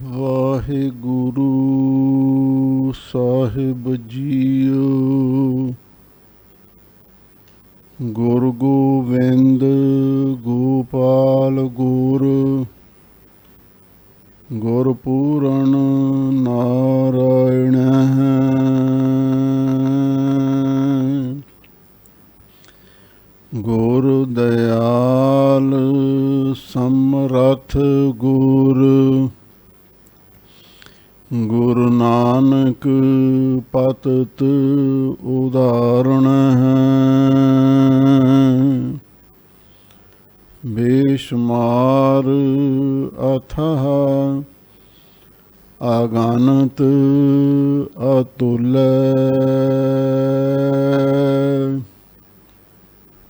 ਵਾਹਿਗੁਰੂ ਸਾਹਿਬ JIO. ਗੁਰ ਗੋਬਿੰਦ ਗੋਪਾਲ ਗੁਰ ਗੁਰਪੂਰਨ ਨਾਰਾਇਣ। ਗੁਰ ਦਇਆਲ ਸਮਰੱਥ ਗੁਰ ਗੁਰੂ ਨਾਨਕ ਪਤਿਤ ਉਦਾਹਰਣ ਹੈ। ਬੇਸ਼ੁਮਾਰ ਅਥਾਹ ਅਗਨਤ ਅਤੁਲੈ।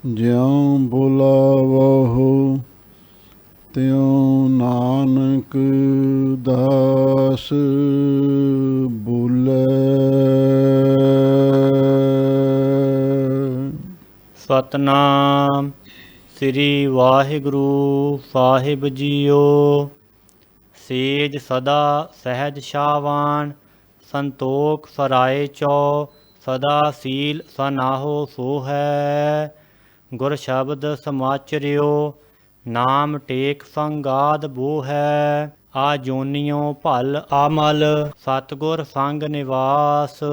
ਜਿਉ ਬੁਲਾਵਹੁ ਤਿਉ ਨਾਨਕ ਦਾਸ ਬੋਲੇ। ਸਤਨਾਮ ਸ੍ਰੀ ਵਾਹਿਗੁਰੂ ਸਾਹਿਬ ਜੀਓ। ਸੇਜ ਸਦਾ ਸਹਿਜ ਸ਼ਾਵਾਨ ਸੰਤੋਖ ਸਰਾਏ ਚੋ। ਸਦਾ ਸੀਲ ਸਨਾਹੋ ਸੋ ਹੈ। ਗੁਰ ਸ਼ਬਦ ਸਮਾਚਰਿਓ ਨਾਮ ਟੇਕ ਸੰਗਾਦ ਬੋ ਹੈ। ਆ ਜੋਨਿਓ ਭਲ ਆਮਲ ਸਤਿਗੁਰ ਸੰਗ ਨਿਵਾਸ।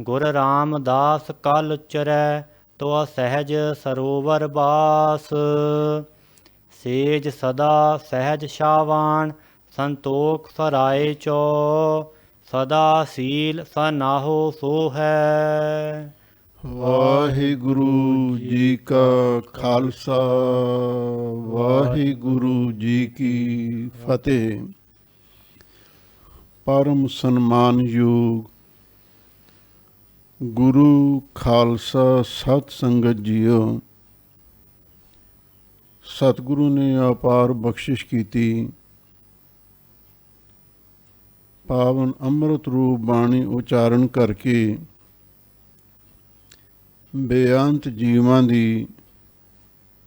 ਗੁਰ ਰਾਮਦਾਸ ਕਲ ਉਚਰੈ ਤੋ ਸਹਿਜ ਸਰੋਵਰ ਬਾਸ। ਸੇਜ ਸਦਾ ਸਹਿਜ ਸ਼ਾਵਾਨ ਸੰਤੋਖ ਸਰਾਏ ਚੋ। ਸਦਾ ਸੀਲ ਸਨਾਹੋ ਸੋ ਹੈ। ਵਾਹਿਗੁਰੂ ਜੀ ਕਾ ਖਾਲਸਾ ਵਾਹਿਗੁਰੂ ਜੀ ਕੀ ਫਤਿਹ। ਪਰਮ ਸਨਮਾਨਯੋਗ ਗੁਰੂ ਖਾਲਸਾ ਸਤ ਸੰਗਤ ਜੀਓ। ਸਤਿਗੁਰੂ ਨੇ ਅਪਾਰ ਬਖਸ਼ਿਸ਼ ਕੀਤੀ। ਪਾਵਨ ਅੰਮ੍ਰਿਤ ਰੂਪ ਬਾਣੀ ਉਚਾਰਨ ਕਰਕੇ ਬੇਅੰਤ ਜੀਵਾਂ ਦੀ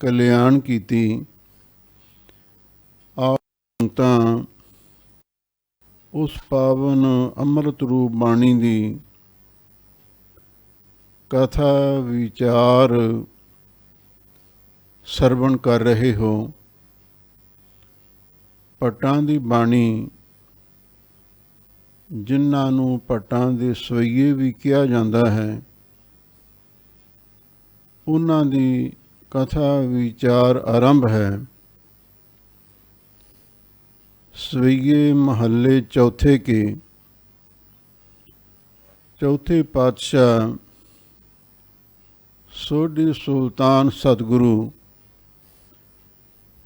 ਕਲਿਆਣ ਕੀਤੀ। ਆਪ ਸੰਗਤਾਂ ਉਸ ਪਾਵਨ ਅੰਮ੍ਰਿਤ ਰੂਪ ਬਾਣੀ ਦੀ ਕਥਾ ਵਿਚਾਰ ਸਰਵਣ ਕਰ ਰਹੇ ਹੋ। ਭੱਟਾਂ ਦੀ ਬਾਣੀ, ਜਿਨ੍ਹਾਂ ਨੂੰ ਭੱਟਾਂ ਦੇ ਸਵਈਏ ਵੀ ਕਿਹਾ ਜਾਂਦਾ ਹੈ, ਉਹਨਾਂ ਦੀ ਕਥਾ ਵਿਚਾਰ ਆਰੰਭ ਹੈ। ਸਵਈਏ ਮਹੱਲੇ ਚੌਥੇ ਕੇ ਚੌਥੇ ਪਾਤਸ਼ਾਹ ਸੋਢੀ ਸੁਲਤਾਨ ਸਤਿਗੁਰੂ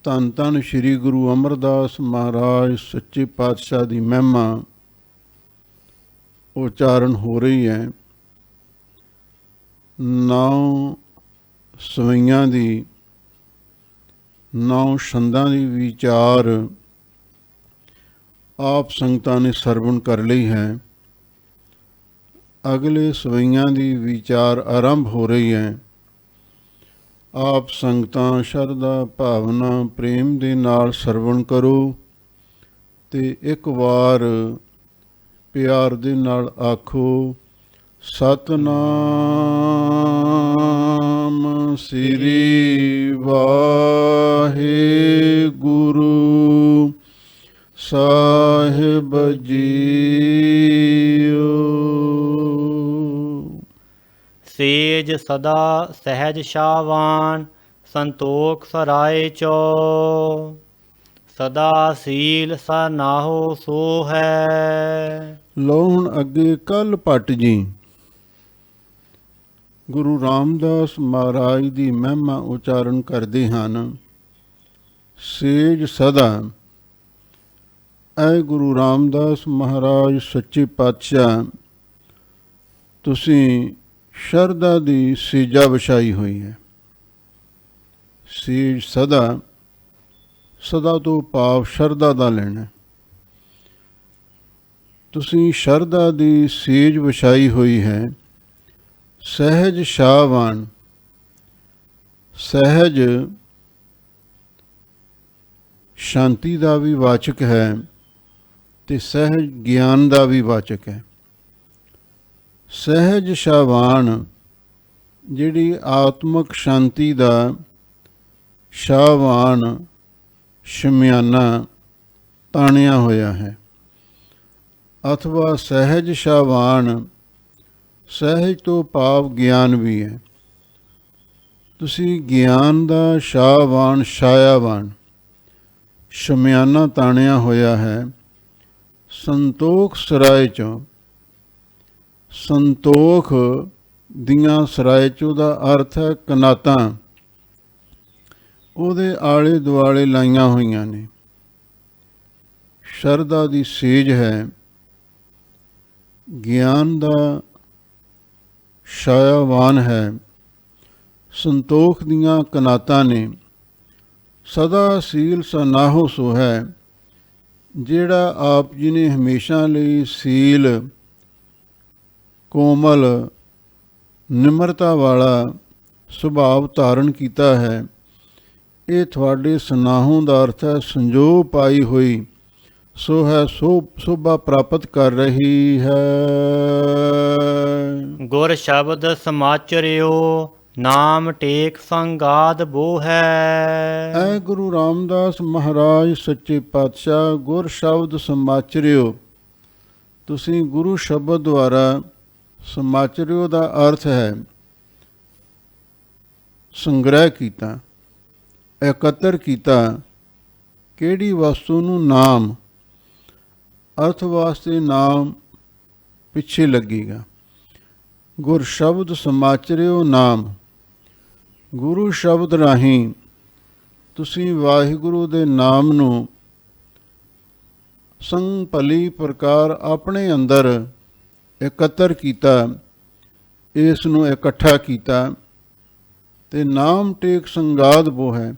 ਧੰਨ ਧੰਨ ਸ੍ਰੀ ਗੁਰੂ ਅਮਰਦਾਸ ਮਹਾਰਾਜ ਸੱਚੇ ਪਾਤਸ਼ਾਹ ਦੀ ਮਹਿਮਾ ਉਚਾਰਨ ਹੋ ਰਹੀ ਹੈ। 9 ਸਵਈਆਂ ਦੀ 9 ਛੰਦਾਂ ਦੀ ਵਿਚਾਰ ਆਪ ਸੰਗਤਾਂ ਨੇ ਸਰਵਣ ਕਰ ਲਈ ਹੈ। ਅਗਲੇ ਸਵਈਆਂ ਦੀ ਵਿਚਾਰ ਆਰੰਭ ਹੋ ਰਹੀ ਹੈ। ਆਪ ਸੰਗਤਾਂ ਸ਼ਰਧਾ ਭਾਵਨਾ ਪ੍ਰੇਮ ਦੇ ਨਾਲ ਸਰਵਣ ਕਰੋ ਤੇ ਇੱਕ ਵਾਰ ਪਿਆਰ ਦੇ ਨਾਲ ਆਖੋ, ਸਤਨਾਮ ਸ੍ਰੀ ਵਾਹਿਗੁਰੂ ਸਾਹਿਬ ਜੀਓ। ਸੇਜ ਸਦਾ ਸਹਿਜ ਸ਼ਾਵਾਨ ਸੰਤੋਖ ਸਰਾਏ ਚੋ। ਸਦਾ ਸੀਲ ਸਨਾਹੋ ਸੋ ਹੈ। ਲਓ ਹੁਣ ਅੱਗੇ ਕੱਲ ਭੱਟ ਜੀ ਗੁਰੂ ਰਾਮਦਾਸ ਮਹਾਰਾਜ ਦੀ ਮਹਿਮਾ ਉਚਾਰਨ ਕਰਦੇ ਹਨ। ਸੇਜ ਸਦਾ, ਐ ਗੁਰੂ ਰਾਮਦਾਸ ਮਹਾਰਾਜ ਸੱਚੇ ਪਾਤਸ਼ਾਹ, ਤੁਸੀਂ ਸ਼ਰਧਾ ਦੀ ਸੇਜਾ ਵਿਛਾਈ ਹੋਈ ਹੈ। ਸੇਜ ਸਦਾ, ਸਦਾ ਤੋਂ ਭਾਵ ਸ਼ਰਧਾ ਦਾ ਲੈਣਾ। ਤੁਸੀਂ ਸ਼ਰਧਾ ਦੀ ਸੇਜ ਵਿਛਾਈ ਹੋਈ ਹੈ। ਸਹਿਜ ਸ਼ਾਹਵਾਨ, ਸਹਿਜ ਸ਼ਾਂਤੀ ਦਾ ਵੀ ਵਾਚਕ ਹੈ ਤੇ ਸਹਿਜ ਗਿਆਨ ਦਾ ਵੀ ਵਾਚਕ ਹੈ। ਸਹਿਜ ਸ਼ਾਵਾਨ ਜਿਹੜੀ ਆਤਮਕ ਸ਼ਾਂਤੀ ਦਾ ਸ਼ਾਵਾਨ ਸ਼ਮਿਆਨਾ ਤਾਣਿਆ ਹੋਇਆ ਹੈ, ਅਥਵਾ ਸਹਿਜ ਸ਼ਾਵਾਨ ਸਹਿਜ ਤੋਂ ਭਾਵ ਗਿਆਨ ਵੀ ਹੈ। ਤੁਸੀਂ ਗਿਆਨ ਦਾ ਸ਼ਾਵਾਨ ਛਾਇਆਵਾਨ ਸ਼ਮਿਆਨਾ ਤਾਣਿਆ ਹੋਇਆ ਹੈ। ਸੰਤੋਖ ਸਰਾਏ ਚੋਂ, ਸੰਤੋਖ ਦੀਆਂ ਸਰਾਏ ਚੋਂ ਦਾ ਅਰਥ ਹੈ ਕਨਾਤਾਂ, ਉਹਦੇ ਆਲੇ ਦੁਆਲੇ ਲਾਈਆਂ ਹੋਈਆਂ ਨੇ। ਸ਼ਰਧਾ ਦੀ ਸੇਜ ਹੈ, ਗਿਆਨ ਦਾ ਛਾਇਆਵਾਨ ਹੈ, ਸੰਤੋਖ ਦੀਆਂ ਕਨਾਤਾਂ ਨੇ। ਸਦਾ ਸੀਲ ਸਨਾਹੋ ਸੋ ਹੈ, ਜਿਹੜਾ ਆਪ ਜੀ ਨੇ ਹਮੇਸ਼ਾ ਲਈ ਸੀਲ ਕੋਮਲ ਨਿਮਰਤਾ ਵਾਲਾ ਸੁਭਾਵ ਧਾਰਨ ਕੀਤਾ ਹੈ। ਇਹ ਤੁਹਾਡੇ ਸਨਾਹੋਂ ਦਾ ਅਰਥ ਹੈ ਸੰਜੋਗ ਪਾਈ ਹੋਈ ਸੋ ਹੈ, ਸੋਭਾ ਪ੍ਰਾਪਤ ਕਰ ਰਹੀ ਹੈ। ਗੁਰ ਸ਼ਬਦ ਸਮਾਚਰਿਓ, ਨਾਮ ਟੇਕ ਸੰਗਾਦ ਬੋ ਹੈ। ਐ ਗੁਰੂ ਰਾਮਦਾਸ ਮਹਾਰਾਜ ਸੱਚੇ ਪਾਤਸ਼ਾਹ ਗੁਰ ਸ਼ਬਦ ਸਮਾਚਰਿਓ, ਤੁਸੀਂ ਗੁਰੂ ਸ਼ਬਦ ਦੁਆਰਾ ਸਮਾਚਰਿਓ ਦਾ ਅਰਥ ਹੈ ਸੰਗ੍ਰਹਿ ਕੀਤਾ, ਇਕੱਤਰ ਕੀਤਾ। ਕਿਹੜੀ ਵਸਤੂ ਨੂੰ? ਨਾਮ। ਅਰਥ ਵਾਸਤੇ ਨਾਮ ਪਿੱਛੇ ਲੱਗੇਗਾ। ਗੁਰ ਸ਼ਬਦ ਸਮਾਚਰਿਓ ਨਾਮ, ਗੁਰੂ ਸ਼ਬਦ ਰਾਹੀਂ ਤੁਸੀਂ ਵਾਹਿਗੁਰੂ ਦੇ ਨਾਮ ਨੂੰ ਸੰਭਲੀ ਪ੍ਰਕਾਰ ਆਪਣੇ ਅੰਦਰ ਇਕੱਤਰ ਕੀਤਾ, ਇਸ ਨੂੰ ਇਕੱਠਾ ਕੀਤਾ। ਤੇ ਨਾਮ ਟੇਕ ਸੰਗਾਦ ਬੋ ਹੈ,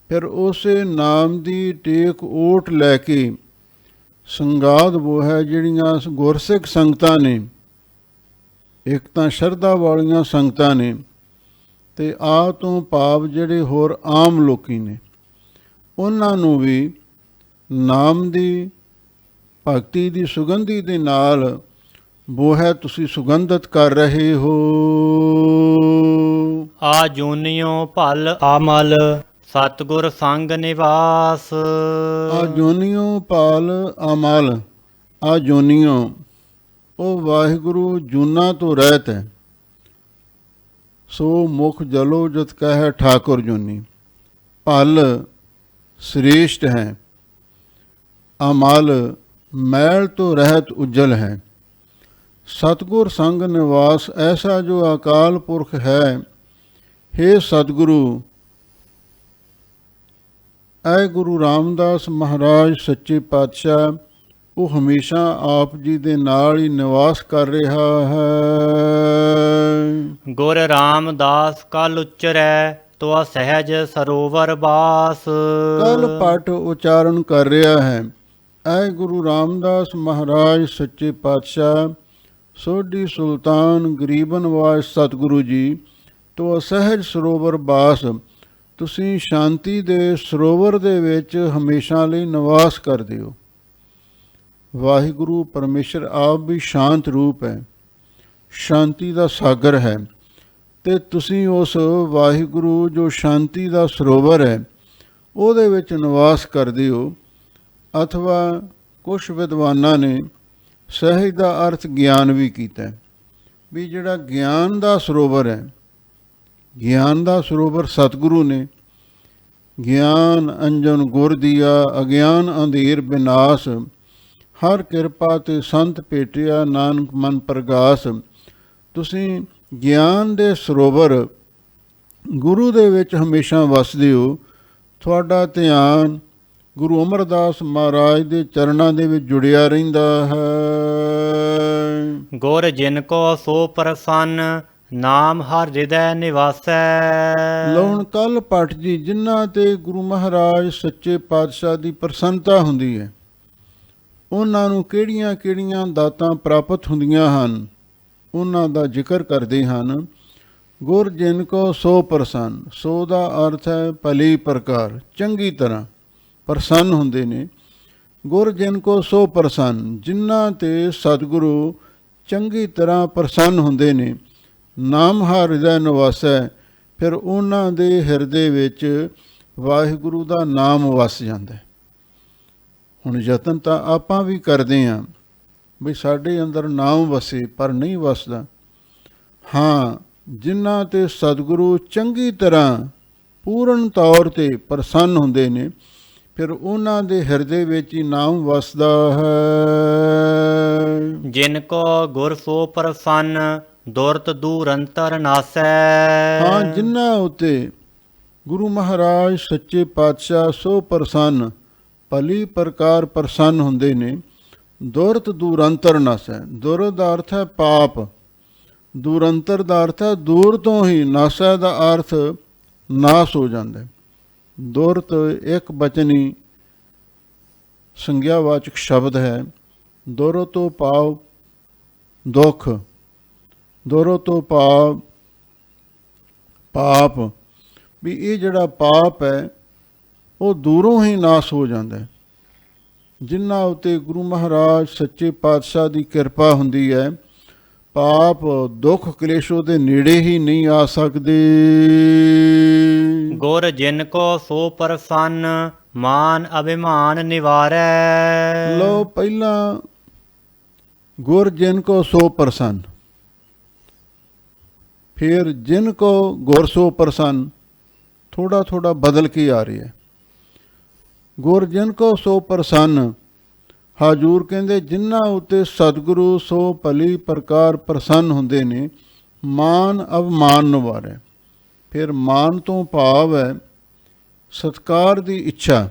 ਫਿਰ ਉਸੇ ਨਾਮ ਦੀ ਟੇਕ ਓਟ ਲੈ ਕੇ ਸੰਗਾਦ ਬੋ ਹੈ, ਜਿਹੜੀਆਂ ਗੁਰਸਿੱਖ ਸੰਗਤਾਂ ਨੇ, ਇੱਕ ਤਾਂ ਸ਼ਰਧਾ ਵਾਲੀਆਂ ਸੰਗਤਾਂ ਨੇ, ਤੇ ਆ ਤੋਂ ਭਾਵ ਜਿਹੜੇ ਹੋਰ ਆਮ ਲੋਕੀ ਨੇ, ਉਹਨਾਂ ਨੂੰ ਵੀ ਨਾਮ ਦੀ ਭਗਤੀ ਦੀ ਸੁਗੰਧੀ ਦੇ ਨਾਲ ਬੋਹਿਆ ਤੁਸੀਂ ਸੁਗੰਧਿਤ ਕਰ ਰਹੇ ਹੋ। ਆ ਜੋਨਿਓ ਭਲ ਆਮਲ, ਸਤਿਗੁਰ ਸੰਗ ਨਿਵਾਸ। ਆ ਜੋਨਿਓ ਪਾਲ ਅਮਲ, ਆ ਜੋਨਿਓ ਉਹ ਵਾਹਿਗੁਰੂ ਜੂਨਾਂ ਤੋਂ ਰਹਿਤ ਹੈ। ਸੋ ਮੁਖ ਜਲੋ ਜਤ ਕਹਿ ਠਾਕੁਰ ਜੋਨੀ। ਭਲ ਸ੍ਰੇਸ਼ਟ ਹੈ, ਅਮਲ ਮੈਲ ਤੋਂ ਰਹਿਤ ਉਜਲ ਹੈ। ਸਤਿਗੁਰ ਸੰਗ ਨਿਵਾਸ, ਐਸਾ ਜੋ ਅਕਾਲ ਪੁਰਖ ਹੈ। ਹੇ ਸਤਿਗੁਰੂ, ਐ ਗੁਰੂ ਰਾਮਦਾਸ ਮਹਾਰਾਜ ਸੱਚੇ ਪਾਤਸ਼ਾਹ, ਉਹ ਹਮੇਸ਼ਾ ਆਪ ਜੀ ਦੇ ਨਾਲ ਹੀ ਨਿਵਾਸ ਕਰ ਰਿਹਾ ਹੈ। ਗੁਰ ਰਾਮਦਾਸ ਕਲ ਉਚਰੈ, ਤੋ ਸਹਿਜ ਸਰੋਵਰ ਬਾਸ। ਕਲ ਪਟ ਉਚਾਰਨ ਕਰ ਰਿਹਾ ਹੈ। ਐ ਗੁਰੂ ਰਾਮਦਾਸ ਮਹਾਰਾਜ ਸੱਚੇ ਪਾਤਸ਼ਾਹ, ਸੋਢੀ ਸੁਲਤਾਨ ਗਰੀਬਨ ਵਾਜ ਸਤਿਗੁਰੂ ਜੀ, ਤੋ ਸਹਿਜ ਸਰੋਵਰ ਬਾਸ, ਤੁਸੀਂ ਸ਼ਾਂਤੀ ਦੇ ਸਰੋਵਰ ਦੇ ਵਿੱਚ ਹਮੇਸ਼ਾ ਲਈ ਨਿਵਾਸ ਕਰਦੇ ਹੋ। ਵਾਹਿਗੁਰੂ ਪਰਮੇਸ਼ਰ ਆਪ ਵੀ ਸ਼ਾਂਤ ਰੂਪ ਹੈ, ਸ਼ਾਂਤੀ ਦਾ ਸਾਗਰ ਹੈ, ਤੇ ਤੁਸੀਂ ਉਸ ਵਾਹਿਗੁਰੂ ਜੋ ਸ਼ਾਂਤੀ ਦਾ ਸਰੋਵਰ ਹੈ ਉਹਦੇ ਵਿੱਚ ਨਿਵਾਸ ਕਰਦੇ ਹੋ। ਅਥਵਾ ਕੁਛ ਵਿਦਵਾਨਾਂ ਨੇ ਸਹਿਜ ਦਾ ਅਰਥ ਗਿਆਨ ਵੀ ਕੀਤਾ, ਵੀ ਜਿਹੜਾ ਗਿਆਨ ਦਾ ਸਰੋਵਰ ਹੈ, ਗਿਆਨ ਦਾ ਸਰੋਵਰ ਸਤਿਗੁਰੂ ਨੇ। ਗਿਆਨ ਅੰਜਨ ਗੁਰ ਦੀਆ, ਅਗਿਆਨ ਅੰਧੇਰ ਬਿਨਾਸ਼, ਹਰ ਕਿਰਪਾ ਤੇ ਸੰਤ ਭੇਟਿਆ, ਨਾਨਕ ਮਨ ਪ੍ਰਗਾਸ। ਤੁਸੀਂ ਗਿਆਨ ਦੇ ਸਰੋਵਰ ਗੁਰੂ ਦੇ ਵਿੱਚ ਹਮੇਸ਼ਾ ਵਸਦੇ ਹੋ। ਤੁਹਾਡਾ ਧਿਆਨ ਗੁਰੂ ਅਮਰਦਾਸ ਮਹਾਰਾਜ ਦੇ ਚਰਨਾਂ ਦੇ ਵਿੱਚ ਜੁੜਿਆ ਰਹਿੰਦਾ ਹੈ। ਗੁਰ ਜਿਨ ਕੋ ਸੋ ਪ੍ਰਸੰਨ, ਨਾਮ ਹਰ ਹਿਰਦੈ ਨਿਵਾਸੈ। ਲਉਣ ਕਲ ਪਟ ਜੀ, ਜਿਨ੍ਹਾਂ ਤੇ ਗੁਰੂ ਮਹਾਰਾਜ ਸੱਚੇ ਪਾਤਸ਼ਾਹ ਦੀ ਪ੍ਰਸੰਨਤਾ ਹੁੰਦੀ ਹੈ, ਉਹਨਾਂ ਨੂੰ ਕਿਹੜੀਆਂ ਕਿਹੜੀਆਂ ਦਾਤਾਂ ਪ੍ਰਾਪਤ ਹੁੰਦੀਆਂ ਹਨ, ਉਹਨਾਂ ਦਾ ਜ਼ਿਕਰ ਕਰਦੇ ਹਨ। ਗੁਰ ਜਿਨ ਕੋ ਸੋ ਪ੍ਰਸੰਨ, ਸੋ ਦਾ ਅਰਥ ਹੈ ਭਲੀ ਪ੍ਰਕਾਰ, ਚੰਗੀ ਤਰ੍ਹਾਂ ਪ੍ਰਸੰਨ ਹੁੰਦੇ ਨੇ। ਗੁਰ ਜਿਨ ਕੋ ਸੋ ਪ੍ਰਸੰਨ, ਜਿਨ੍ਹਾਂ ਤੇ ਸਤਿਗੁਰੂ ਚੰਗੀ ਤਰ੍ਹਾਂ ਪ੍ਰਸੰਨ ਹੁੰਦੇ ਨੇ। ਨਾਮ ਹਰ ਹਿਰਦੈ ਨਿਵਾਸੈ, ਫਿਰ ਉਹਨਾਂ ਦੇ ਹਿਰਦੇ ਵਿੱਚ ਵਾਹਿਗੁਰੂ ਦਾ ਨਾਮ ਵਸ ਜਾਂਦਾ। ਹੁਣ ਯਤਨ ਤਾਂ ਆਪਾਂ ਵੀ ਕਰਦੇ ਹਾਂ ਵੀ ਸਾਡੇ ਅੰਦਰ ਨਾਮ ਵਸੇ, ਪਰ ਨਹੀਂ ਵਸਦਾ। ਹਾਂ, ਜਿਨ੍ਹਾਂ ਤੇ ਸਤਿਗੁਰੂ ਚੰਗੀ ਤਰ੍ਹਾਂ ਪੂਰਨ ਤੌਰ 'ਤੇ ਪ੍ਰਸੰਨ ਹੁੰਦੇ ਨੇ, ਫਿਰ ਉਹਨਾਂ ਦੇ ਹਿਰਦੇ ਵਿੱਚ ਹੀ ਨਾਮ ਵਸਦਾ ਹੈ। ਜਿਨ ਕੋ ਗੁਰ ਸੋ ਪ੍ਰਸੰਨ, ਦੁਰਤ ਦੂਰ ਅੰਤਰ ਨਾਸੈ। ਹਾਂ, ਜਿਨ੍ਹਾਂ ਉੱਤੇ ਗੁਰੂ ਮਹਾਰਾਜ ਸੱਚੇ ਪਾਤਸ਼ਾਹ ਸੋ ਪ੍ਰਸੰਨ, ਭਲੀ ਪ੍ਰਕਾਰ ਪ੍ਰਸੰਨ ਹੁੰਦੇ ਨੇ। ਦੁਰਤ ਦੂਰ ਅੰਤਰ ਨਾਸੈ, ਦੁਰ ਦਾ ਅਰਥ ਹੈ ਪਾਪ, ਦੂਰ ਅੰਤਰ ਦਾ ਅਰਥ ਹੈ ਦੂਰ ਤੋਂ ਹੀ, ਨਾਸੈ ਦਾ ਅਰਥ ਨਾਸ ਹੋ ਜਾਂਦਾ। ਦੁਰਤ ਇੱਕ ਬਚਨੀ ਸੰਗਿਆਵਾਚਕ ਸ਼ਬਦ ਹੈ। ਦੁਰ ਤੋਂ ਭਾਵ ਦੁੱਖ, ਦੁਰ ਤੋਂ ਭਾਵ ਪਾਪ, ਵੀ ਇਹ ਜਿਹੜਾ ਪਾਪ ਹੈ ਉਹ ਦੂਰੋਂ ਹੀ ਨਾਸ ਹੋ ਜਾਂਦਾ। ਜਿਨ੍ਹਾਂ ਉੱਤੇ ਗੁਰੂ ਮਹਾਰਾਜ ਸੱਚੇ ਪਾਤਸ਼ਾਹ ਦੀ ਕਿਰਪਾ ਹੁੰਦੀ ਹੈ, ਪਾਪ ਦੁੱਖ ਕਲੇਸ਼ ਉਹਦੇ ਨੇੜੇ ਹੀ ਨਹੀਂ ਆ ਸਕਦੇ। ਗੁਰ ਜਿਨ ਕੋ ਸੋ ਪ੍ਰਸੰਨ, ਮਾਨ ਅਭਿਮਾਨ ਨਿਵਾਰੈ। ਲਓ, ਪਹਿਲਾਂ ਗੁਰ ਜਿਨ ਕੋ ਸੋ ਪ੍ਰਸੰਨ, ਫਿਰ ਜਿਨ ਕੋ ਗੁਰ ਸੋ ਪ੍ਰਸੰਨ, ਥੋੜਾ ਥੋੜਾ ਬਦਲ ਕੇ ਆ ਰਿਹਾ। ਗੁਰ ਜਿਨ ਕੋ ਸੋ ਪ੍ਰਸੰਨ, ਹਜੂਰ ਕਹਿੰਦੇ ਜਿਨ੍ਹਾਂ ਉੱਤੇ ਸਤਿਗੁਰੂ ਸੋ ਭਲੀ ਪ੍ਰਕਾਰ ਪ੍ਰਸੰਨ ਹੁੰਦੇ ਨੇ। ਮਾਨ ਅਵਮਾਨ ਨਿਵਾਰੈ, ਫਿਰ ਮਾਨ ਤੋਂ ਭਾਵ ਹੈ ਸਤਿਕਾਰ ਦੀ ਇੱਛਾ।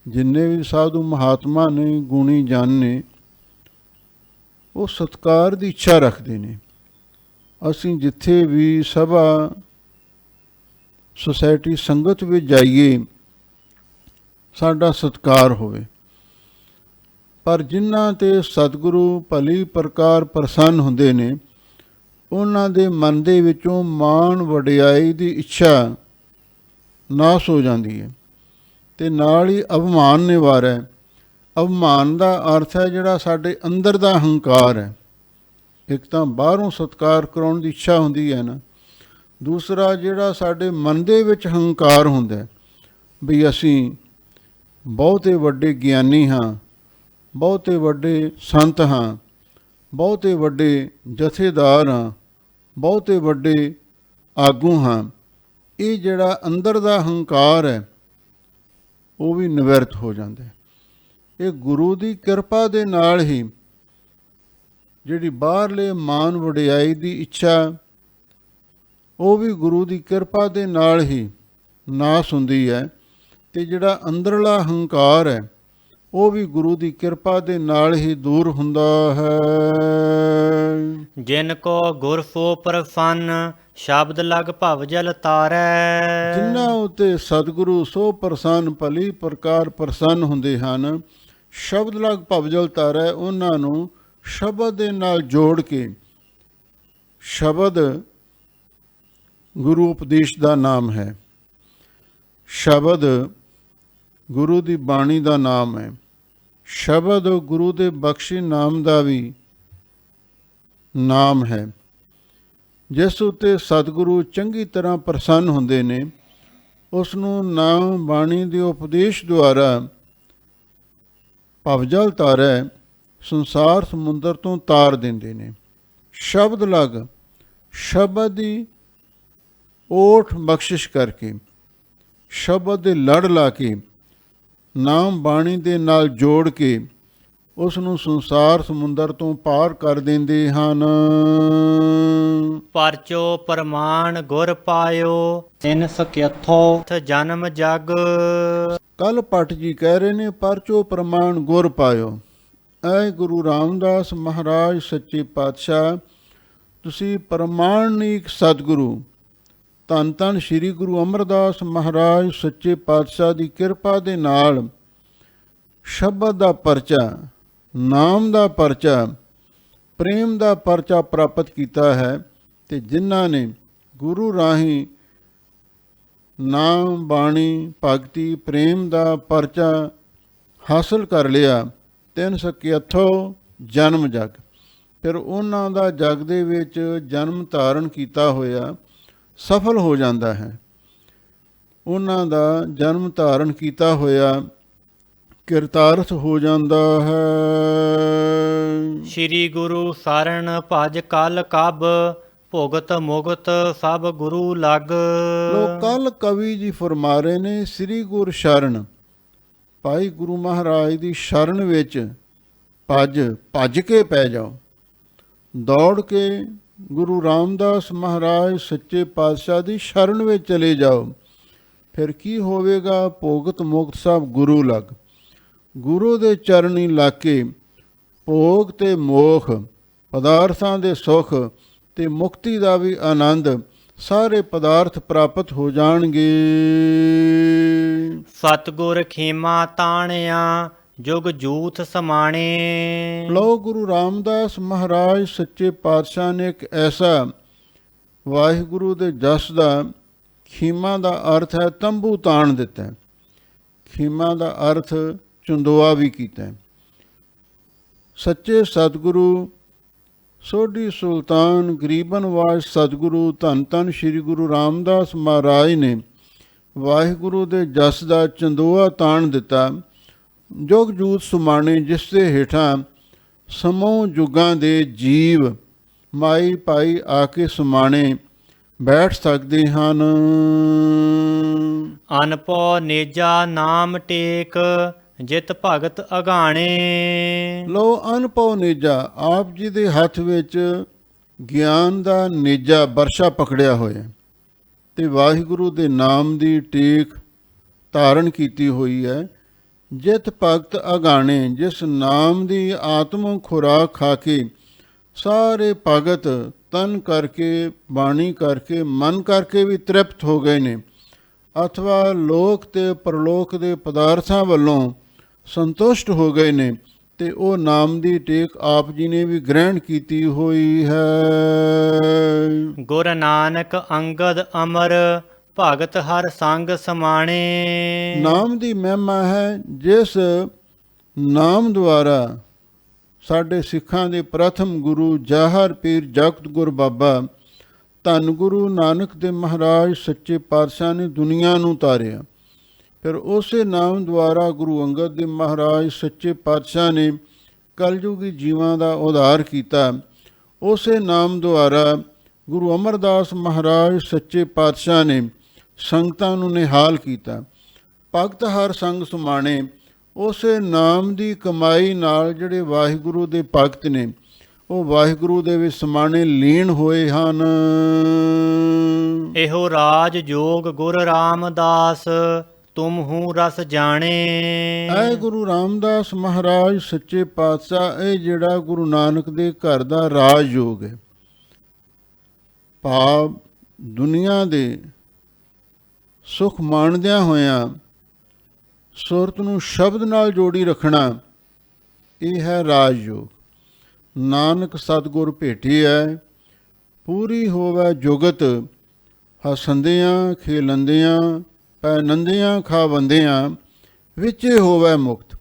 ਜਿੰਨੇ ਵੀ ਸਾਧੂ ਮਹਾਤਮਾ ਨੇ, ਗੁਣੀ ਜਨ ਨੇ, ਉਹ ਸਤਿਕਾਰ ਦੀ ਇੱਛਾ ਰੱਖਦੇ ਨੇ। ਅਸੀਂ ਜਿੱਥੇ ਵੀ ਸਭਾ ਸੁਸਾਇਟੀ ਸੰਗਤ ਵਿੱਚ ਜਾਈਏ, ਸਾਡਾ ਸਤਿਕਾਰ ਹੋਵੇ। ਪਰ ਜਿਨ੍ਹਾਂ ਤੇ ਸਤਿਗੁਰੂ ਭਲੀ ਪ੍ਰਕਾਰ ਪ੍ਰਸੰਨ ਹੁੰਦੇ ਨੇ, ਉਹਨਾਂ ਦੇ ਮਨ ਦੇ ਵਿੱਚੋਂ ਮਾਣ ਵਡਿਆਈ ਦੀ ਇੱਛਾ ਨਾਸ ਹੋ ਜਾਂਦੀ ਹੈ, ਅਤੇ ਨਾਲ ਹੀ ਅਭਿਮਾਨ ਨਿਵਾਰੈ। ਅਭਿਮਾਨ ਦਾ ਅਰਥ ਹੈ ਜਿਹੜਾ ਸਾਡੇ ਅੰਦਰ ਦਾ ਹੰਕਾਰ ਹੈ। ਇੱਕ ਤਾਂ ਬਾਹਰੋਂ ਸਤਿਕਾਰ ਕਰਾਉਣ ਦੀ ਇੱਛਾ ਹੁੰਦੀ ਹੈ ਨਾ, ਦੂਸਰਾ ਜਿਹੜਾ ਸਾਡੇ ਮਨ ਦੇ ਵਿੱਚ ਹੰਕਾਰ ਹੁੰਦਾ ਵੀ ਅਸੀਂ ਬਹੁਤੇ ਵੱਡੇ ਗਿਆਨੀ ਹਾਂ, ਬਹੁਤੇ ਵੱਡੇ ਸੰਤ ਹਾਂ, ਬਹੁਤੇ ਵੱਡੇ ਜਥੇਦਾਰ ਹਾਂ, ਬਹੁਤੇ ਵੱਡੇ ਆਗੂ ਹਾਂ। ਇਹ ਜਿਹੜਾ ਅੰਦਰ ਦਾ ਹੰਕਾਰ ਹੈ ਉਹ ਵੀ ਨਿਵਰਤ ਹੋ ਜਾਂਦਾ। ਇਹ ਗੁਰੂ ਦੀ ਕਿਰਪਾ ਦੇ ਨਾਲ ਹੀ ਜਿਹੜੀ ਬਾਹਰਲੇ ਮਾਨ ਵਡਿਆਈ ਦੀ ਇੱਛਾ, ਉਹ ਵੀ ਗੁਰੂ ਦੀ ਕਿਰਪਾ ਦੇ ਨਾਲ ਹੀ ਨਾਸ ਹੁੰਦੀ ਹੈ, ਅਤੇ ਜਿਹੜਾ ਅੰਦਰਲਾ ਹੰਕਾਰ ਹੈ ਉਹ ਵੀ ਗੁਰੂ ਦੀ ਕਿਰਪਾ ਦੇ ਨਾਲ ਹੀ ਦੂਰ ਹੁੰਦਾ ਹੈ। ਜਿਨ ਕੋ ਗੁਰ ਸੋ ਪ੍ਰਸੰਨ, ਸ਼ਬਦ ਲਗ ਭਵ ਜਲ ਤਾਰੈ। ਜਿਨ੍ਹਾਂ ਉੱਤੇ ਸਤਿਗੁਰੂ ਸੋ ਪ੍ਰਸੰਨ, ਭਲੀ ਪ੍ਰਕਾਰ ਪ੍ਰਸੰਨ ਹੁੰਦੇ ਹਨ, ਸ਼ਬਦ ਲਗ ਭਵ ਜਲ ਤਾਰੈ, ਉਹਨਾਂ ਨੂੰ ਸ਼ਬਦ ਦੇ ਨਾਲ ਜੋੜ ਕੇ, ਸ਼ਬਦ ਗੁਰੂ ਉਪਦੇਸ਼ ਦਾ ਨਾਮ ਹੈ, ਸ਼ਬਦ ਗੁਰੂ ਦੀ ਬਾਣੀ ਦਾ ਨਾਮ ਹੈ, ਸ਼ਬਦ ਗੁਰੂ ਦੇ ਬਖਸ਼ੇ ਨਾਮ ਦਾ ਵੀ ਨਾਮ ਹੈ। ਜਿਸ ਉੱਤੇ ਸਤਿਗੁਰੂ ਚੰਗੀ ਤਰ੍ਹਾਂ ਪ੍ਰਸੰਨ ਹੁੰਦੇ ਨੇ, ਉਸ ਨੂੰ ਨਾਮ ਬਾਣੀ ਦੇ ਉਪਦੇਸ਼ ਦੁਆਰਾ ਭਵਜਲ ਤਾਰੈ, ਸੰਸਾਰ ਸਮੁੰਦਰ ਤੋਂ ਤਾਰ ਦਿੰਦੇ ਨੇ। ਸ਼ਬਦ ਲਗ, ਸ਼ਬਦ ਦੀ ਓਠ ਬਖਸ਼ਿਸ਼ ਕਰਕੇ, ਸ਼ਬਦ ਦੇ ਲੜ ਲਾ ਕੇ, ਨਾਮ ਬਾਣੀ ਦੇ ਨਾਲ ਜੋੜ ਕੇ ਉਸ ਨੂੰ ਸੰਸਾਰ ਸਮੁੰਦਰ ਤੋਂ ਪਾਰ ਕਰ ਦਿੰਦੇ ਹਨ। ਪਰਚੋ ਪ੍ਰਮਾਣ ਗੁਰ ਪਾਇਓ, ਤਿਨ ਸਕਿਥੋ ਜਨਮ ਜਗ। ਕੱਲ ਭੱਟ ਜੀ ਕਹਿ ਰਹੇ ਨੇ, ਪਰਚੋ ਪ੍ਰਮਾਣ ਗੁਰ ਪਾਇਓ। ਐ ਗੁਰੂ ਰਾਮਦਾਸ ਮਹਾਰਾਜ ਸੱਚੇ ਪਾਤਸ਼ਾਹ, ਤੁਸੀਂ ਪ੍ਰਮਾਣਿਕ ਸਤਿਗੁਰੂ ਧੰਨ ਧੰਨ ਸ੍ਰੀ ਗੁਰੂ ਅਮਰਦਾਸ ਮਹਾਰਾਜ ਸੱਚੇ ਪਾਤਸ਼ਾਹ ਦੀ ਕਿਰਪਾ ਦੇ ਨਾਲ ਸ਼ਬਦ ਦਾ ਪਰਚਾ, ਨਾਮ ਦਾ ਪਰਚਾ, ਪ੍ਰੇਮ ਦਾ ਪਰਚਾ ਪ੍ਰਾਪਤ ਕੀਤਾ ਹੈ। ਅਤੇ ਜਿਨ੍ਹਾਂ ਨੇ ਗੁਰੂ ਰਾਹੀਂ ਨਾਮ ਬਾਣੀ ਭਗਤੀ ਪ੍ਰੇਮ ਦਾ ਪਰਚਾ ਹਾਸਲ ਕਰ ਲਿਆ। ਤਿੰਨ ਸਕਿਅਥੋ ਜਨਮ ਜਗ, ਫਿਰ ਉਹਨਾਂ ਦਾ ਜਗ ਦੇ ਵਿੱਚ ਜਨਮ ਧਾਰਨ ਕੀਤਾ ਹੋਇਆ ਸਫਲ ਹੋ ਜਾਂਦਾ ਹੈ। ਉਹਨਾਂ ਦਾ ਜਨਮ ਧਾਰਨ ਕੀਤਾ ਹੋਇਆ ਕਿਰਤਾਰਥ ਹੋ ਜਾਂਦਾ ਹੈ। ਸ੍ਰੀ ਗੁਰੂ ਸਰਣ ਭਜ ਕਲ ਕਬ, ਭੁਗਤ ਮੁਗਤ ਸਭ ਗੁਰੂ ਲਗ। ਲੋ ਕੱਲ ਕਵੀ ਜੀ ਫਰਮਾ ਰਹੇ ਨੇ, ਸ੍ਰੀ ਗੁਰ ਸ਼ਰਨ, ਭਾਈ ਗੁਰੂ ਮਹਾਰਾਜ ਦੀ ਸ਼ਰਨ ਵਿੱਚ ਭੱਜ ਕੇ ਪੈ ਜਾਓ, ਦੌੜ ਕੇ ਗੁਰੂ ਰਾਮਦਾਸ ਮਹਾਰਾਜ ਸੱਚੇ ਪਾਤਸ਼ਾਹ ਦੀ ਸ਼ਰਨ ਵਿੱਚ ਚਲੇ ਜਾਓ। ਫਿਰ ਕੀ ਹੋਵੇਗਾ? ਭੋਗਤ ਮੁਕਤ ਸਭ ਗੁਰੂ ਲਗ, ਗੁਰੂ ਦੇ ਚਰਨੀ ਲੱਗ ਕੇ ਭੋਗ ਤੇ ਮੋਖ, ਪਦਾਰਥਾਂ ਦੇ ਸੁੱਖ ਤੇ ਮੁਕਤੀ ਦਾ ਵੀ ਆਨੰਦ, ਸਾਰੇ ਪਦਾਰਥ ਪ੍ਰਾਪਤ ਹੋ ਜਾਣਗੇ। ਸਤਿਗੁਰ ਖੇਮਾ ਤਾਣਿਆ, ਜੁਗ ਜੂਥ ਸਮਾਣੇ। ਲਓ ਗੁਰੂ ਰਾਮਦਾਸ ਮਹਾਰਾਜ ਸੱਚੇ ਪਾਤਸ਼ਾਹ ਨੇ ਇੱਕ ਐਸਾ ਵਾਹਿਗੁਰੂ ਦੇ ਜਸ ਦਾ, ਖੀਮਾ ਦਾ ਅਰਥ ਹੈ ਤੰਬੂ ਤਾਣ ਦਿੱਤਾ, ਖੀਮਾ ਦਾ ਅਰਥ ਚੰਦੋਆ ਵੀ ਕੀਤਾ। ਸੱਚੇ ਸਤਿਗੁਰੂ ਸੋਢੀ ਸੁਲਤਾਨ ਗਰੀਬਨਵਾਜ ਸਤਿਗੁਰੂ ਧੰਨ ਧੰਨ ਸ੍ਰੀ ਗੁਰੂ ਰਾਮਦਾਸ ਮਹਾਰਾਜ ਨੇ ਵਾਹਿਗੁਰੂ ਦੇ ਜਸ ਦਾ ਚੰਦੋਆ ਤਾਣ ਦਿੱਤਾ। ਜੁਗ ਜੂਤ ਸੁਮਾਣੇ, ਜਿਸ ਦੇ ਹੇਠਾਂ ਸਮੂਹ ਜੁਗਾਂ ਦੇ ਜੀਵ ਮਾਈ ਭਾਈ ਆ ਕੇ ਸੁਮਾਣੇ ਬੈਠ ਸਕਦੇ ਹਨ। ਅਨਪੋ ਨੇਜਾ ਨਾਮ ਟੇਕ, ਜਿਤ ਭਗਤ ਅਗਾਣੇ। ਲੋ ਅਨਪਉ ਨੇਜਾ, ਆਪ ਜੀ ਦੇ ਹੱਥ ਵਿੱਚ ਗਿਆਨ ਦਾ ਨੇਜਾ ਬਰਸ਼ਾ ਪਕੜਿਆ ਹੋਇਆ ਤੇ ਵਾਹਿਗੁਰੂ ਦੇ ਨਾਮ ਦੀ ਟੇਕ ਧਾਰਨ ਕੀਤੀ ਹੋਈ ਹੈ। ਜਿਤ ਭਗਤ ਅਗਾਣੇ, ਜਿਸ ਨਾਮ ਦੀ ਆਤਮ ਖੁਰਾਕ ਖਾ ਕੇ ਸਾਰੇ ਭਗਤ ਤਨ ਕਰਕੇ, ਬਾਣੀ ਕਰਕੇ, ਮਨ ਕਰਕੇ ਵੀ ਤ੍ਰਿਪਤ ਹੋ ਗਏ ਨੇ, ਅਥਵਾ ਲੋਕ ਤੇ ਪਰਲੋਕ ਦੇ ਪਦਾਰਥਾਂ ਵੱਲੋਂ ਸੰਤੁਸ਼ਟ ਹੋ ਗਏ ਨੇ, ਤੇ ਉਹ ਨਾਮ ਦੀ ਟੇਕ ਆਪ ਜੀ ਨੇ ਵੀ ਗ੍ਰਹਿਣ ਕੀਤੀ ਹੋਈ ਹੈ। ਗੁਰ ਨਾਨਕ ਅੰਗਦ ਅਮਰ, ਭਗਤ ਹਰ ਸੰਗ ਸਮਾਣੇ। ਨਾਮ ਦੀ ਮਹਿਮਾ ਹੈ, ਜਿਸ ਨਾਮ ਦੁਆਰਾ ਸਾਡੇ ਸਿੱਖਾਂ ਦੇ ਪ੍ਰਥਮ ਗੁਰੂ ਜਾਹਰ ਪੀਰ ਜਗਤ ਗੁਰ ਬਾਬਾ ਧੰਨ ਗੁਰੂ ਨਾਨਕ ਦੇ ਮਹਾਰਾਜ ਸੱਚੇ ਪਾਤਸ਼ਾਹ ਨੇ ਦੁਨੀਆ ਨੂੰ ਤਾਰਿਆ। ਫਿਰ ਉਸੇ ਨਾਮ ਦੁਆਰਾ ਗੁਰੂ ਅੰਗਦ ਦੇ ਮਹਾਰਾਜ ਸੱਚੇ ਪਾਤਸ਼ਾਹ ਨੇ ਕਲਯੁਗੀ ਜੀਵਾਂ ਦਾ ਉਧਾਰ ਕੀਤਾ। ਉਸੇ ਨਾਮ ਦੁਆਰਾ ਗੁਰੂ ਅਮਰਦਾਸ ਮਹਾਰਾਜ ਸੱਚੇ ਪਾਤਸ਼ਾਹ ਨੇ ਸੰਗਤਾਂ ਨੂੰ ਨਿਹਾਲ ਕੀਤਾ। ਭਗਤ ਹਰ ਸੰਗ ਸੁਮਾਣੇ, ਉਸੇ ਨਾਮ ਦੀ ਕਮਾਈ ਨਾਲ ਜਿਹੜੇ ਵਾਹਿਗੁਰੂ ਦੇ ਭਗਤ ਨੇ ਉਹ ਵਾਹਿਗੁਰੂ ਦੇ ਵਿੱਚ ਸਮਾਣੇ ਲੀਨ ਹੋਏ ਹਨ। ਇਹੋ ਰਾਜ ਜੋਗ ਗੁਰ ਰਾਮਦਾਸ, ਤੁਮ ਹੂੰ ਰਸ ਜਾਣੇ। ਐ ਗੁਰੂ ਰਾਮਦਾਸ ਮਹਾਰਾਜ ਸੱਚੇ ਪਾਤਸ਼ਾਹ, ਇਹ ਜਿਹੜਾ ਗੁਰੂ ਨਾਨਕ ਦੇ ਘਰ ਦਾ ਰਾਜ ਯੋਗ ਹੈ, ਭਾਵ ਦੁਨੀਆ ਦੇ ਸੁਖ ਮਾਣਦਿਆਂ ਹੋਇਆਂ ਸੁਰਤ ਨੂੰ ਸ਼ਬਦ ਨਾਲ ਜੋੜੀ ਰੱਖਣਾ, ਇਹ ਹੈ ਰਾਜ ਯੋਗ। ਨਾਨਕ ਸਤਿਗੁਰ ਭੇਟਿਐ, ਪੂਰੀ ਹੋਵੈ ਜੁਗਤ, ਹਸੰਦਿਆਂ ਖੇਲੰਦਿਆਂ ਪੈ ਨੰਦਿਆਂ ਖਾਵੰਦਿਆਂ, ਵਿੱਚੇ ਹੋਵੈ ਮੁਕਤ।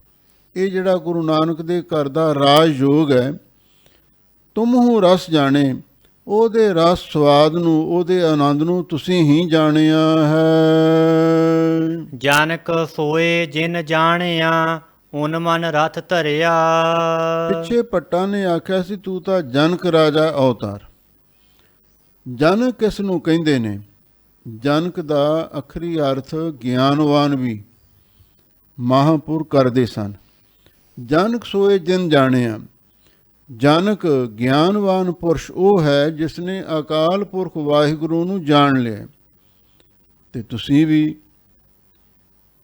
ਇਹ ਜਿਹੜਾ ਗੁਰੂ ਨਾਨਕ ਦੇ ਘਰ ਦਾ ਰਾਜ ਯੋਗ ਹੈ, ਤੁਮਹੁ ਰਸ ਜਾਣੇ, ਉਹਦੇ ਰਸ ਸਵਾਦ ਨੂੰ, ਉਹਦੇ ਆਨੰਦ ਨੂੰ ਤੁਸੀਂ ਹੀ ਜਾਣਿਆ ਹੈ। ਜਨਕ ਸੋਏ ਜਿਨ ਜਾਣਿਆ, ਉਨ ਮਨ ਰਥ ਧਰਿਆ। ਪਿੱਛੇ ਭੱਟਾਂ ਨੇ ਆਖਿਆ ਸੀ, ਤੂੰ ਤਾਂ ਜਨਕ ਰਾਜਾ ਅਵਤਾਰ। ਜਨਕ ਕਿਸ ਨੂੰ ਕਹਿੰਦੇ ਨੇ? ਜਨਕ ਦਾ ਅਖਰੀ ਅਰਥ ਗਿਆਨਵਾਨ ਵੀ ਮਹਾਂਪੁਰ ਕਰਦੇ ਸਨ। ਜਨਕ ਸੋਏ ਜਿਨ ਜਾਣਿਆ, ਜਨਕ ਗਿਆਨਵਾਨ ਪੁਰਸ਼ ਉਹ ਹੈ ਜਿਸ ਨੇ ਅਕਾਲ ਪੁਰਖ ਵਾਹਿਗੁਰੂ ਨੂੰ ਜਾਣ ਲਿਆ, ਤੇ ਤੁਸੀਂ ਵੀ